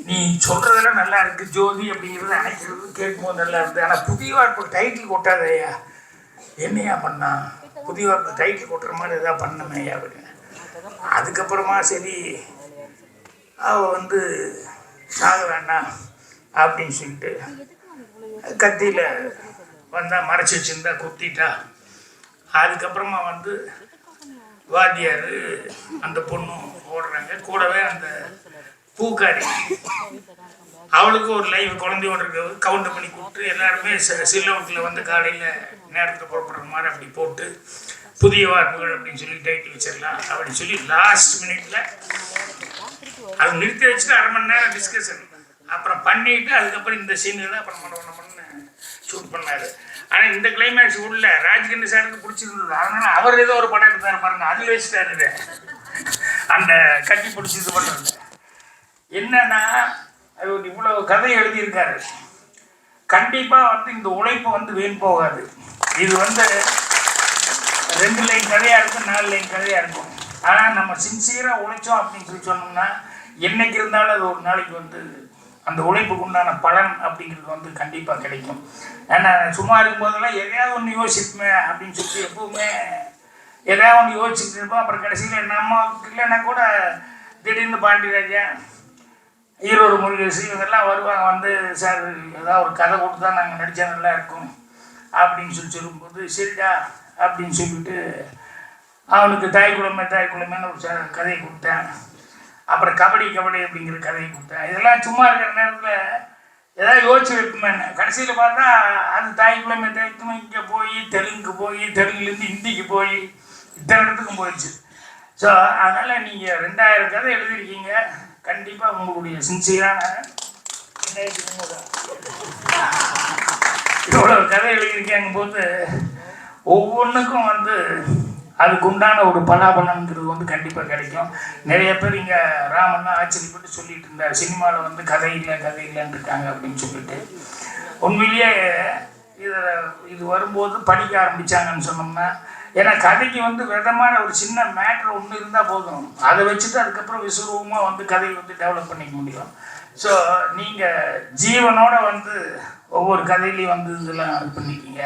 நீ சொல்கிறதெல்லாம் நல்லா இருக்குது, ஜோதி அப்படிங்கிறது அணைக்கிறது கேட்கும்போது நல்லா இருக்குது, ஆனால் புதிய வார்ப்பு டைட்டில் கொட்டாதையா, என்னையா பண்ணா புதிய வார்ப்பு டைட்டில் கொட்டுற மாதிரி எதாவது பண்ணமையா அப்படின்னு. அதுக்கப்புறமா சரி அவள் வந்து சாக வேண்டாம் அப்படின்னு சொல்லிட்டு கத்தியில் வந்தால் மறைச்சி வச்சுருந்தா குத்திட்டா. அதுக்கப்புறமா வந்து வாத்தியார் அந்த பொண்ணும் ஓடுறாங்க, கூடவே அந்த பூக்காரி அவளுக்கு ஒரு லைவ் குழந்தையோடு இருக்கிறது கவுண்டர் பண்ணி கூப்பிட்டு எல்லாருமே சில்லவுட்டில் வந்து காலையில் நேரத்தில் புறப்படுற மாதிரி அப்படி போட்டு புதிய வார்ப்புகள் அப்படின்னு சொல்லி டைட்டில் வச்சிடலாம் அப்படின்னு சொல்லி லாஸ்ட் மினிட்ல அது நிறுத்தி வச்சுட்டு 1/2 மணி நேரம் டிஸ்கஷன் அப்புறம் பண்ணிட்டு அதுக்கப்புறம் இந்த சீன்களை அப்புறம் பண்ண ஷூட் பண்ணாரு. ஆனால் இந்த கிளைமேக்ஸ் உள்ள ராஜ்கண்ணி சாருக்கு பிடிச்சிருந்தது. அதனால அவர் ஏதோ ஒரு படம் எடுத்தாரு பாருங்க, அதில் வச்சுட்டாரு இதை. அந்த கட்டி பிடிச்சி இது பண்ணுறது என்னன்னா, அவர் இவ்வளோ கதை எழுதியிருக்காரு. கண்டிப்பாக வந்து இந்த உழைப்பு வந்து வீண் போகாது. இது வந்து 2 லைன் கதையாக இருக்கும், 4 லைன் கதையாக இருக்கும். ஆனால் நம்ம சின்சியராக உழைச்சோம் அப்படின்னு சொல்லி சொன்னோம்னா என்னைக்கு இருந்தாலும் அது ஒரு நாளைக்கு வந்து அந்த உழைப்புக்கு உண்டான பலன் அப்படிங்கிறது வந்து கண்டிப்பாக கிடைக்கும். ஏன்னா சும்மா இருக்கும்போதெல்லாம் எதையாவது ஒன்று யோசிப்பேன் அப்படின்னு சொல்லி எப்பவுமே எதாவது ஒன்று யோசிச்சுட்டு இருப்போம். அப்புறம் கடைசியில் நம்ம இல்லைன்னா கூட திடீர்னு பாண்டியராஜா, ஈரோடு முருகேசி இவங்கெல்லாம் வருவாங்க. வந்து சார் ஏதாவது ஒரு கதை கொடுத்தா நாங்கள் நடித்தா நல்லா இருக்கும் அப்படின்னு சொல்லி சொல்லும்போது சரிடா அப்படின்னு சொல்லிட்டு அவனுக்கு தாய்க்குளமேன்னு ஒரு கதையை கொடுத்தேன். அப்புறம் கபடி அப்படிங்கிற கதையை கொடுத்தேன். இதெல்லாம் சும்மா இருக்கிற நேரத்தில் ஏதாவது யோசிச்சு வைப்போமே. கடைசியில் பார்த்தா அது தாய்க்குளமே இங்கே போய் தெலுங்குக்கு போய் தெலுங்குலேருந்து ஹிந்திக்கு போய் இத்தனை இடத்துக்கும் போயிடுச்சு. ஸோ அதனால் நீங்கள் 2000 கதை எழுதியிருக்கீங்க. கண்டிப்பாக உங்களுடைய சின்சியரான இவ்வளோ கதை எழுதியிருக்கேங்கும் போது ஒவ்வொன்றுக்கும் வந்து அதுக்கு உண்டான ஒரு பலாபலன்கிறது வந்து கண்டிப்பாக கிடைக்கும். நிறைய பேர் இங்கே ராமன்னா ஆச்சரியப்பட்டு சொல்லிட்டு இருந்தார், சினிமாவில் வந்து கதை இல்லைன்னு இருக்காங்க அப்படின்னு சொல்லிட்டு. உண்மையிலேயே இது வரும்போது படிக்க ஆரம்பித்தாங்கன்னு சொன்னோம்னா, ஏன்னா கதைக்கு வந்து விதமான ஒரு சின்ன மேட்ரு ஒன்று இருந்தால் போதும், அதை வச்சுட்டு அதுக்கப்புறம் விசுவரூபமாக வந்து கதையை வந்து டெவலப் பண்ணிக்க முடியும். ஸோ நீங்கள் ஜீவனோட வந்து ஒவ்வொரு கதையிலையும் வந்து இதெல்லாம் இது பண்ணிக்கிங்க.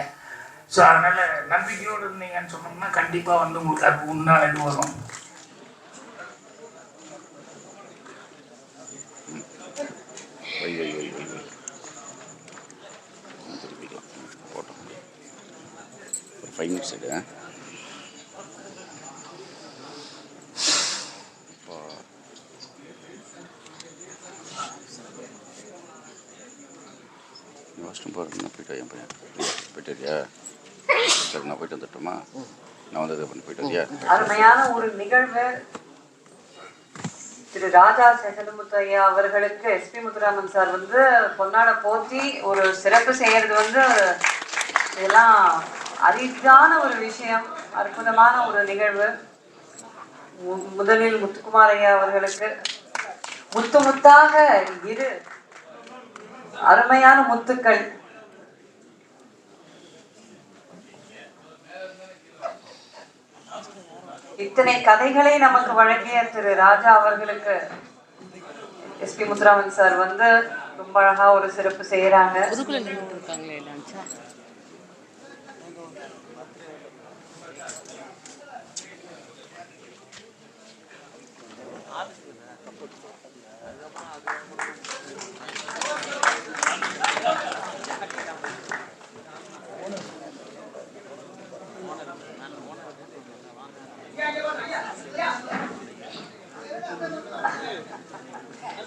ஸோ அதனால் நம்பிக்கையோடு இருந்தீங்கன்னு சொன்னோம்னா கண்டிப்பாக வந்து உங்களுக்கு அதுக்கு உண்டான இது வரும். ஒரு 5 minutes எடு. வாஷ்ரூம் போகிறேன், போயிட்டு என் பையன் போயிட்டு வரியா? சரி, நான் போயிட்டு வந்துட்டோமா? நான் வந்து இதை பண்ணி போயிட்டு வரியா? அருமையான ஒரு நிகழ்வு. திரு ராஜா செல்லமுத்து ஐயா அவர்களுக்கு எஸ்பி முத்துராமன் சார் வந்து பொன்னாட போற்றி ஒரு சிறப்பு செய்யறது வந்து இதெல்லாம் அரிதான ஒரு விஷயம், அற்புதமான ஒரு நிகழ்வு. முதலில் முத்துக்குமார் ஐயா அவர்களுக்கு முத்தாக இரு அருமையான முத்துக்கள். இத்தனை கதைகளை நமக்கு வழங்கிய திரு ராஜா அவர்களுக்கு எஸ்பி முத்துராமன் சார் வந்து ரொம்ப அழகா ஒரு சிறப்பு செய்யறாங்க.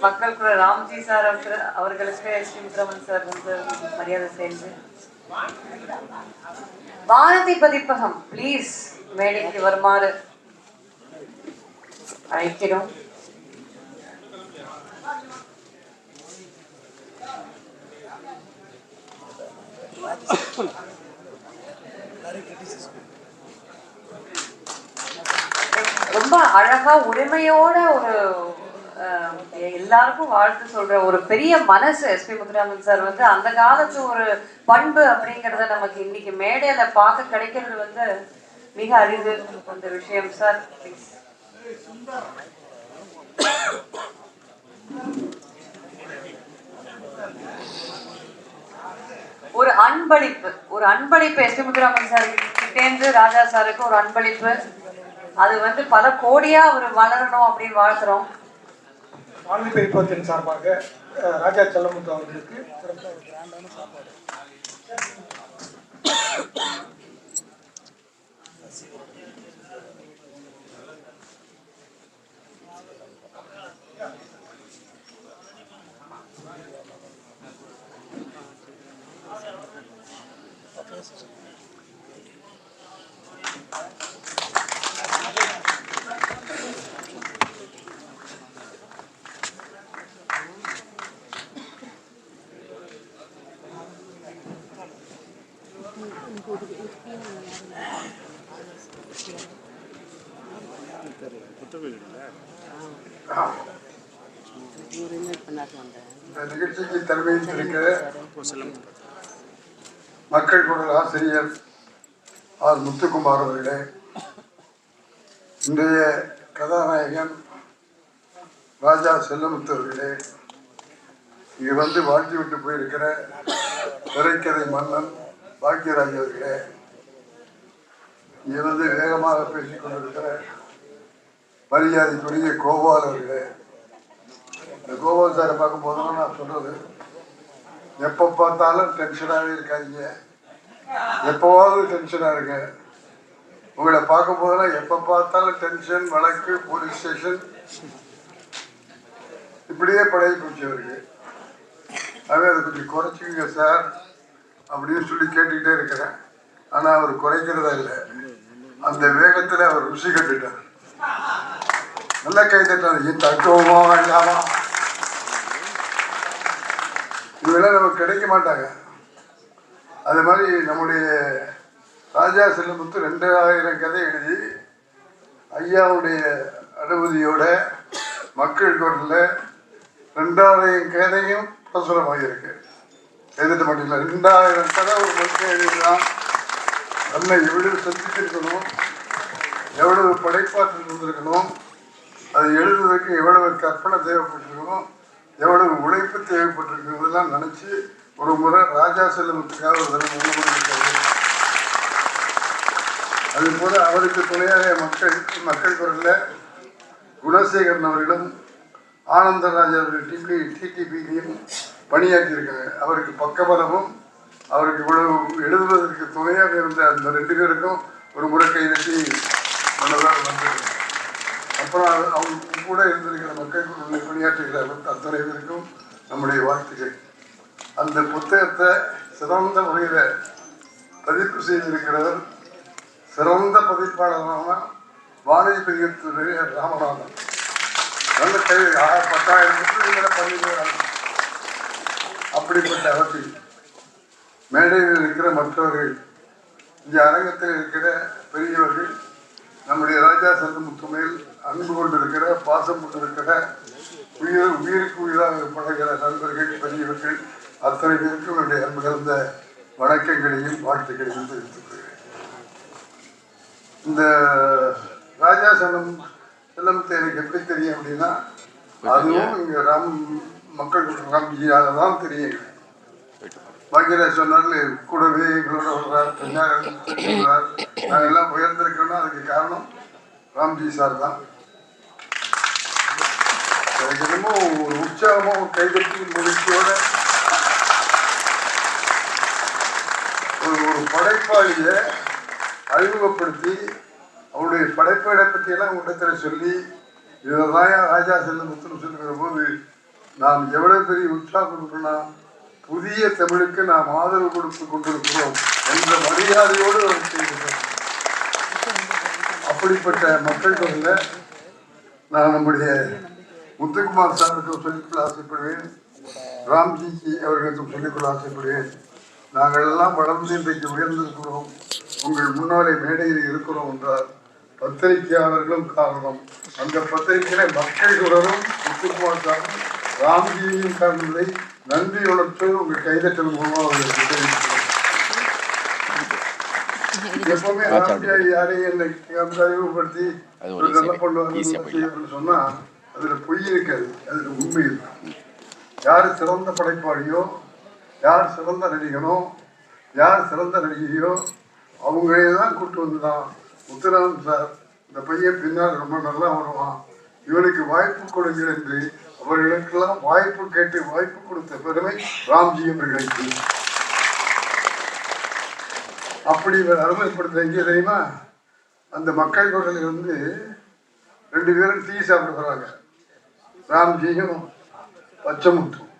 மக்கள் கூட ராம்ஜி சார் அவர்களுக்கு எஸ்பி முத்துராமன் சார் வந்து மரியாதை செய்து. பாரதி பதிப்பகம் ப்ளீஸ் மேடைக்கு வருமாறு அழைக்கிறோம். ரொம்ப அழகா உரிமையோட ஒரு எல்லாருக்கும் வாழ்த்து சொல்ற ஒரு பெரிய மனசு எஸ்பி முத்துராமன் சார் வந்து அந்த காலத்து ஒரு பண்பு அப்படிங்கறத நமக்கு இன்னைக்கு மேடையில பார்க்க கிடைக்கிறது வந்து மிக அரிது அந்த விஷயம் சார். ஒரு அன்பளிப்பு எஸ்பி முத்துராமன் சார் கிட்டேந்து ராஜா சாருக்கு ஒரு அன்பளிப்பு. அது வந்து பல கோடியா அவர் வளரணும் அப்படின்னு வாழ்த்துறோம். வானொலி பதிப்பகத்தின் சார்பாக ராஜா செல்லமுத்து அவர்களுக்கு இந்த நிகழ்ச்சிக்கு தலைமையேற்றிருக்கிற மக்கள் குரல் ஆசிரியர் ஆர் முத்துக்குமார் அவர்களே, இன்றைய கதாநாயகன் ராஜா செல்லமுத்து அவர்களே, இங்கு வந்து வாழ்த்தி விட்டு போயிருக்கிற திரைக்கதை மன்னன் பாக்யராஜ் அவர்களே, இங்கே வந்து வேகமாக பேசிக் கொண்டிருக்கிற மரியாதைக்குரிய கோபால் அவர்களே. இந்த கோபால் சாரை பார்க்கும் போதெல்லாம் நான் சொல்றது, எப்போ பார்த்தாலும் டென்ஷனாகவே இருக்காதீங்க, எப்போவாவது டென்ஷனாக இருங்க. உங்களை பார்க்கும் போதெல்லாம் எப்போ பார்த்தாலும் டென்ஷன், வழக்கு, போலீஸ் ஸ்டேஷன் இப்படியே பழகி போச்சு அவருக்கு. ஆகவே அதை கொஞ்சம் குறைச்சிக்கங்க சார் அப்படின்னு சொல்லி கேட்டுக்கிட்டே இருக்கிறேன். ஆனால் அவர் குறைக்கிறதா இல்லை, அந்த வேகத்தில் அவர் ருசி கட்டுட்டார். நல்ல கை தட்டார், தட்டுவோமா வேண்டாமா, இதெல்லாம் நமக்கு கிடைக்க மாட்டாங்க. அது மாதிரி நம்முடைய ராஜா செல்லமுத்து 2000 கதை எழுதி ஐயாவுடைய அனுமதியோட மக்கள் குரலில் 2000 கதையும் பிரசுரமாகியிருக்கு. எழுதிட்டு மாட்டீங்களா? 2000 கதை ஒரு மனுஷன் எழுதிதான் நம்ம எவ்வளவு சந்தித்திருக்கணும், எவ்வளவு படைப்பாற்றல் இருந்திருக்கணும், அதை எழுதுவதற்கு எவ்வளவு கற்பனை தேவைப்பட்டிருக்கணும், எவ்வளவு உழைப்பு தேவைப்பட்டிருக்கிறதெல்லாம் நினச்சி ஒரு முறை ராஜா செல்லமுத்துக்காக ஒரு தடவை முன்னுரிமை. அது போல அவருக்கு துணையாக மக்கள் குரலில் குணசேகரன் அவர்களும் ஆனந்தராஜ் அவர்கள் டிடிபியிலையும் பணியாற்றியிருக்காங்க. அவருக்கு பக்கபலமும் அவருக்கு இவ்வளவு எழுதுவதற்கு துணையாக இருந்த அந்த 2 பேருக்கும் ஒரு முறை கைதட்டி நல்லதாக வந்தது. அப்புறம் அவங்க கூட இருந்திருக்கிற மக்கள் குரலில் பணியாற்றுகிற அத்தனை பேருக்கும் நம்முடைய வாழ்த்துக்கள். அந்த புத்தகத்தை சிறந்த முறையில் பதிப்பு செய்திருக்கிறவர் சிறந்த பதிப்பாளரான வாணிஜ் பிரியத்துறை ராமநாதன். நல்ல கை 10,000 பண்ணிடுவாங்க. அப்படிப்பட்ட அவற்றில் மேடையில் இருக்கிற மற்றவர்கள், இங்கே அரங்கத்தில் இருக்கிற பெரியவர்கள், நம்முடைய ராஜா செல்லமுத்து மேல் அன்பு கொண்டிருக்கிற, பாசம் கொண்டிருக்கிற, உயிருக்கு உயிராக பழகிற நண்பர்கள், பெரியவர்கள் அத்தனை பேருக்கும் என்னுடைய அன்பு கலந்த வணக்கங்களையும் வாழ்த்துக்களையும் தெரிவித்துக் கொள்கிறேன். இந்த ராஜா செல்லமுத்து எனக்கு எப்படி தெரியும் அப்படின்னா, அதுவும் இங்கே மக்கள் ராம்ஜியாக தான் தெரியும். பாக்யராஜ் சொன்னார்ல, கூடவே எங்களோட வர்றார், நாங்கள் எல்லாம் உயர்ந்திருக்கோம்னா அதுக்கு காரணம் ராம்ஜி சார் தான். எனக்கு என்னமோ ஒரு உற்சாகமோ கைதட்டி முயற்சியோட ஒரு படைப்பாளியை அறிமுகப்படுத்தி அவருடைய படைப்பை பற்றியெல்லாம் உடத்தில் சொல்லி இதுதான் ராஜா செல்லமுத்துன்னு சொல்லுகிற போது நாம் எவ்வளவு பெரிய உற்சாகம் கொடுக்கணும்னா, புதிய தமிழுக்கு நாம் ஆதரவு கொடுத்து கொண்டிருக்கிறோம் என்ற மரியாதையோடு அவர் செய்திருக்கிறோம். அப்படிப்பட்ட மக்கள் தொகையில நான் நம்முடைய முத்துக்குமார் சாருக்கும் சொல்லிக்கொள்ள ஆசைப்படுவேன், ராம்ஜிக்கு அவர்களுக்கும் சொல்லிக்கொள்ள ஆசைப்படுவேன். நாங்கள் எல்லாம் வளர்ந்து இன்றைக்கு உயர்ந்திருக்கிறோம், உங்கள் முன்னாலே மேடையில் இருக்கிறோம் என்றால் பத்திரிகையாளர்களும் காரணம். அந்த பத்திரிகையில மக்கள் குரலும் முத்துக்குமார் சாரும் ராம்ஜியையும் காரணத்தை நன்றி உணர்ச்சோடு உங்கள் கைதட்டல் மூலமாக அவர்களுக்கு தெரிவிக்கிறோம். எப்பவுமே ராம்ஜியை யாரையும் என்னை அறிமுகப்படுத்தி நல்ல பண்ணுவாங்க சொன்னா அதுல பொய் இருக்காது, அதுல உண்மை இருக்கு. யார் சிறந்த படைப்பாளியோ, யார் சிறந்த நடிகனோ, யார் சிறந்த நடிகையோ அவங்களே தான் கூப்பிட்டு வந்துதான் முத்துராமன் சார் இந்த பையன் பின்னால் ரொம்ப நல்லா வருவான், இவனுக்கு வாய்ப்பு கொடுங்கள் என்று அவர்களுக்கெல்லாம் வாய்ப்பு கேட்டு வாய்ப்பு கொடுத்த பெருமை ராம்ஜி அவர்களுக்கு. அப்படி இவர் அருமைப்படுத்த எங்கே தெரியுமா, அந்த மக்கள் குரலில் இருந்து 2 பேரும் டீ சாப்பிட போறாங்க, ராம்ஜியும் பச்சைமுத்தும்.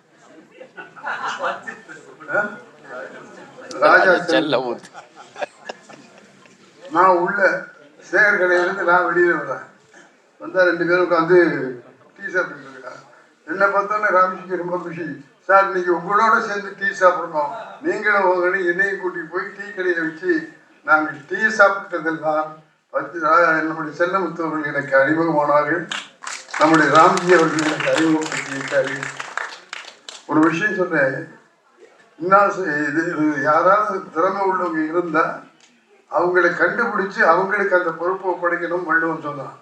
ராஜா செல்லமுத்து நான் உள்ள சேகர்கடையிலிருந்து நான் வெளியே வரேன். வந்தா 2 பேரும் உட்காந்து டீ சாப்பிட்டு இருக்காங்க. என்ன பார்த்தோன்னே ராம்ஜிக்கு ரொம்ப குஷி, சார் இன்னைக்கு உங்களோட சேர்ந்து டீ சாப்பிடணும், நீங்களும் உங்கன்னு என்னையும் கூட்டி போய் டீ கடையை வச்சு நாங்கள் டீ சாப்பிட்டதெல்லாம் நம்முடைய செல்லமுத்தவர்கள் எனக்கு அறிமுகமானார்கள். நம்முடைய ராம்ஜி அவர்கள் எனக்கு அறிமுகப்படுத்தியிருக்கார்கள். ஒரு விஷயம் சொன்னேன், இது யாராவது திறமை உள்ளவங்க இருந்தா அவங்களை கண்டுபிடிச்சு அவங்களுக்கு அந்த பொறுப்பை ஒப்படைக்கணும் வள்ளுவன் சொன்னான்.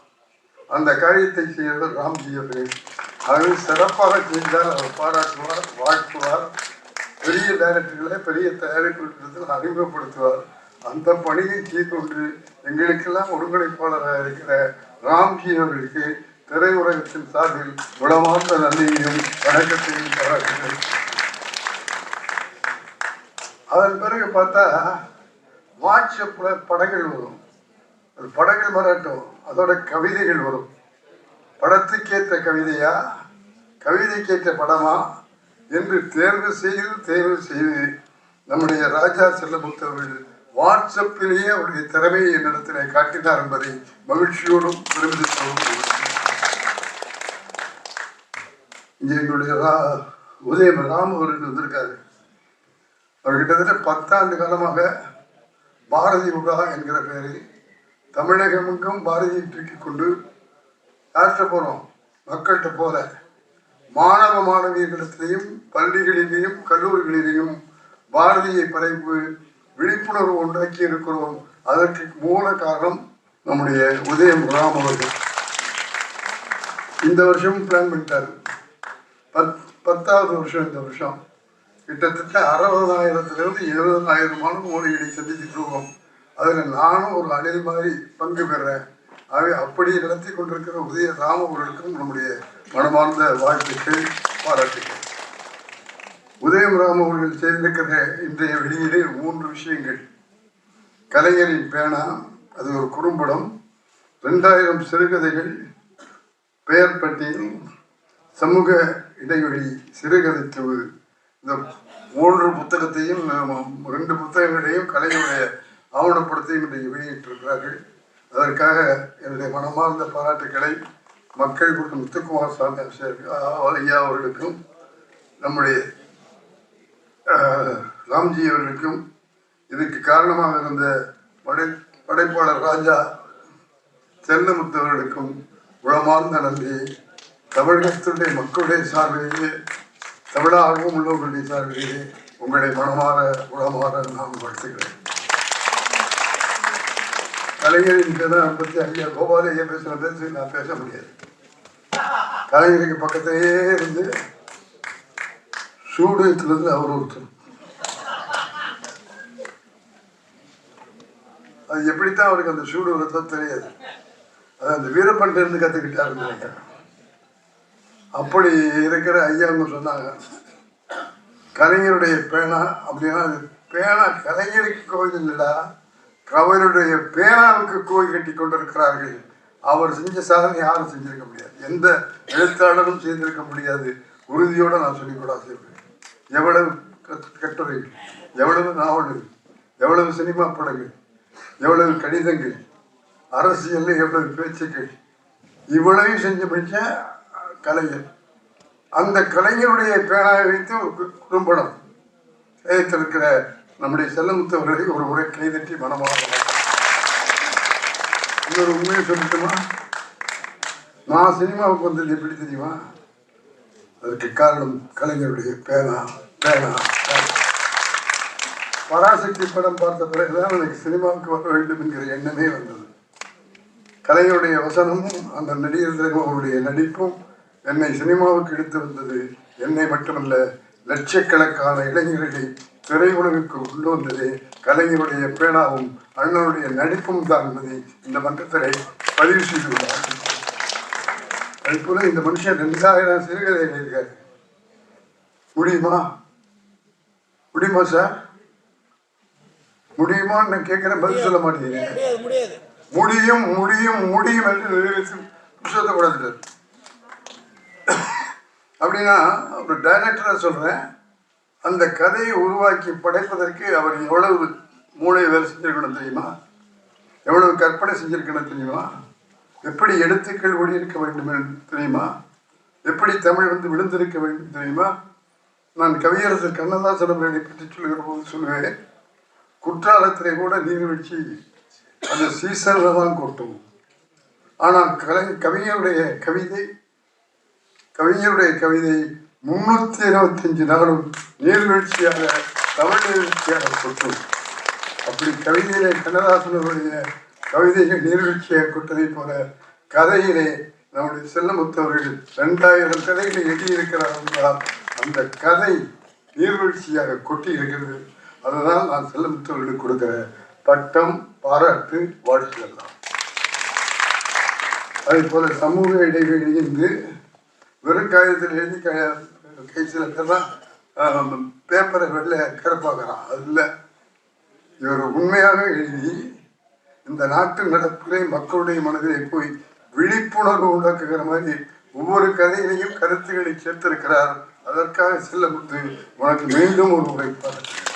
அந்த காரியத்தை செய்வது ராம்ஜி அவர்கள். அது சிறப்பாக செய்தால் அவர் பாராட்டுவார், வாழ்த்துவார், பெரிய டைரக்டர்களை பெரிய தயாரிப்பு அறிமுகப்படுத்துவார். அந்த பணியை செய்து எங்களுக்கெல்லாம் ஒருங்கிணைப்பாளராக இருக்கிற ராம்ஜி அவர்களுக்கு திரையுலகத்தின் சார்பில் குணமார்ந்த நன்றியையும் வணக்கத்தையும் பாராட்டுகிறேன். அதன் பிறகு பார்த்தா வாட்ஸ்அப்ல படங்கள் வரும். அது படங்கள் வரட்டும், அதோட கவிதைகள் வரும். படத்துக்கேற்ற கவிதையா கவிதைக்கேற்ற படமா என்று தேர்வு செய்து நம்முடைய ராஜா செல்லமுத்தவர்கள் வாட்ஸ்அப்பிலேயே அவருடைய திறமையை என்னிடத்திலே காட்டினார் என்பதை மகிழ்ச்சியோடும் பெருமிதத்தோடும் இங்கே எங்களுடைய உதயம் ராம் அவர்கள் வந்திருக்காரு. அவர் கிட்டத்தட்ட 10 ஆண்டு காலமாக பாரதி உலா என்கிற பெயரில் தமிழகமெங்கும் பாரதியை தூக்கி கொண்டு யார்கிட்ட போகிறோம், மக்கள்கிட்ட போல மாணவ மாணவியர்களிடத்திலையும் பள்ளிகளிலேயும் கல்லூரிகளிலேயும் பாரதியை படைப்பு விழிப்புணர்வு உண்டாக்கி இருக்கிறோம். அதற்கு மூல காரணம் நம்முடைய உதயம் ராம் அவர்கள். இந்த வருஷம் பிளான் பண்ணிட்டார். 10வது வருஷம் இந்த வருஷம் கிட்டத்தட்ட 60,000 to 70,000 மூலிகளை சந்திச்சுட்டு இருக்கோம். அதில் நானும் ஒரு அணில் மாதிரி பங்கு பெறேன். ஆகவே அப்படி நடத்தி கொண்டிருக்கிற உதய ராம் அவர்களுக்கும் நம்முடைய மனமார்ந்த வாழ்த்துக்கள், பாராட்டுக்கள். உதயம் ராம் அவர்கள் செய்திருக்கிற இன்றைய வெளியீடு 3 விஷயங்கள். கலைஞரின் பேனா, அது ஒரு குறும்படம், 2000 சிறுகதைகள், பெயர் பட்டியல், சமூக இடைவெளி சிறுகதை தொகுதி. இந்த 3 புத்தகத்தையும் 2 புத்தகங்களையும் கலைஞருடைய ஆவணப்படத்தையும் இன்றைக்கு வெளியிட்டிருக்கிறார்கள். அதற்காக என்னுடைய மனமார்ந்த பாராட்டுக்களை மக்கள் கொடுத்த முத்துக்குமார் சாமி ஐயா அவர்களுக்கும் நம்முடைய ராம்ஜி அவர்களுக்கும் இதுக்கு காரணமாக இருந்த படைப்பாளர் ராஜா செல்லமுத்தவர்களுக்கும் உளமார்ந்த நன்றியை தமிழகத்துடைய மக்களுடைய சார்பிலேயே தமிழ ஆர்வம் உள்ளவர்களுடைய சார்பிலேயே உங்களை மனமாற உளமாற நான் வாழ்த்துக்கிறேன். கலைஞரின் பேரை பற்றி ஐயா கோபாலையா பேசி நான் பேச முடியாது. கலைஞருக்கு பக்கத்திலேயே இருந்து சூடத்திலிருந்து அவர் ஒருத்தர். அது எப்படித்தான் அவருக்கு அந்த சூடு வருதோ தெரியாது. அது அந்த வீரப்பன்ட்டு இருந்து கற்றுக்கிட்டாருன்னு நினைக்கிறேன். அப்படி இருக்கிற ஐயாங்க சொன்னாங்க, கலைஞருடைய பேனா அப்படின்னா அது பேனா கலைஞருக்கு கோயில் இல்லைடா, அவருடைய பேனாவுக்கு கோயில் கட்டி கொண்டிருக்கிறார்கள். அவர் செஞ்ச சாதனை யாரும் செஞ்சிருக்க முடியாது, எந்த எழுத்தாளரும் செய்திருக்க முடியாது. உறுதியோடு நான் சொல்லிக்கூட செய்வேன். எவ்வளவு கட்டுரைகள், எவ்வளவு நாவல்கள், எவ்வளவு சினிமா படங்கள், எவ்வளவு கடிதங்கள், அரசியலில் எவ்வளவு பேச்சுக்கள், இவ்வளவு செஞ்சு முடிச்ச கலைஞர். அந்த கலைஞருடைய பேனாவை வைத்து ஒரு குறும்படம் செய்திருக்கிற நம்முடைய செல்லமுத்தவர்களை ஒரு முறை கைதட்டி மனமாக. இன்னொரு உண்மையை சொல்லட்டுமா, நான் சினிமாவுக்கு வந்தது எப்படி தெரியுமா? அதற்கு காரணம் கலைஞருடைய பேனா. பராசக்தி படம் பார்த்த பிறகுதான் எனக்கு சினிமாவுக்கு வர வேண்டும் என்கிற எண்ணமே வந்தது. கலைஞருடைய வசனமும் அந்த நடிகர் அவருடைய நடிப்பும் என்னை சினிமாவுக்கு எடுத்து வந்தது. என்னை மட்டுமல்ல, லட்சக்கணக்கான இளைஞர்களை திரையுலகுக்கு கொண்டு வந்தது கலைஞருடைய பேனாவும் அண்ணனுடைய நடிப்பும் தான் என்பதை இந்த மன்றத்திலே பதிவு செய்துள்ளார். அதுபோல இந்த மனுஷன் 2000 சிறுகதை எழுதியிருக்காரு. முடியுமா சார்? முடியுமான்னு நான் கேட்கிறேன், பதில் சொல்ல மாட்டேங்கிறீங்க. முடியும் முடியும் முடியும் என்று புத்தகத்தை கொடுத்துட்டார். அப்படின்னா ஒரு டைரக்டராக சொல்கிறேன், அந்த கதையை உருவாக்கி படைப்பதற்கு அவர் எவ்வளவு மூளை வேலை செஞ்சிருக்கணும் தெரியுமா? எவ்வளவு கற்பனை செஞ்சிருக்கணும் தெரியுமா? எப்படி எழுத்துக்கள் ஒளியிருக்க வேண்டும் தெரியுமா? எப்படி தமிழ் விழுந்திருக்க வேண்டும் தெரியுமா? நான் கவியரசர் கண்ணதாசன் அவர்களை பற்றி சொல்லுகிற போது சொல்லுவேன், குற்றாலத்திலே கூட நீர்வீழ்ச்சி அந்த சீசனில் தான் கொட்டும். ஆனால் கவிஞருடைய கவிதை 325 நாளும் நீர்வீழ்ச்சியாக தமிழ் நீர்வீழ்ச்சியாக கொட்டும். அப்படி கவிதையிலே கண்ணதாசனுடைய கவிதைகள் நீர்வீழ்ச்சியாக கொட்டதை போல கதையிலே நம்முடைய செல்லமுத்தவர்கள் 2000 கதைகளை எழுதியிருக்கிறார் என்றால் அந்த கதை நீர்வீழ்ச்சியாக கொட்டி இருக்கிறது. அதுதான் நான் செல்லமுத்தவர்களுக்கு கொடுக்கிற பட்டம், பாராட்டு, வாழ்த்துக்கள் தான். அதே போல சமூக இடைவெளியின்றி வெறும் காகிதத்தில் எழுதி கை சில பேர்லாம் பேப்பரை வெளில கருப்பாக்குறான். அது இல்லை, இவர் உண்மையாக எழுதி இந்த நாட்டு நடப்புகளை மக்களுடைய மனதிலே போய் விழிப்புணர்வு உண்டாக்குகிற மாதிரி ஒவ்வொரு கதையிலையும் கருத்துக்களை சேர்த்திருக்கிறார். அதற்காக செல்லமுத்து உனக்கு மீண்டும் ஒரு முறை பாராட்டு.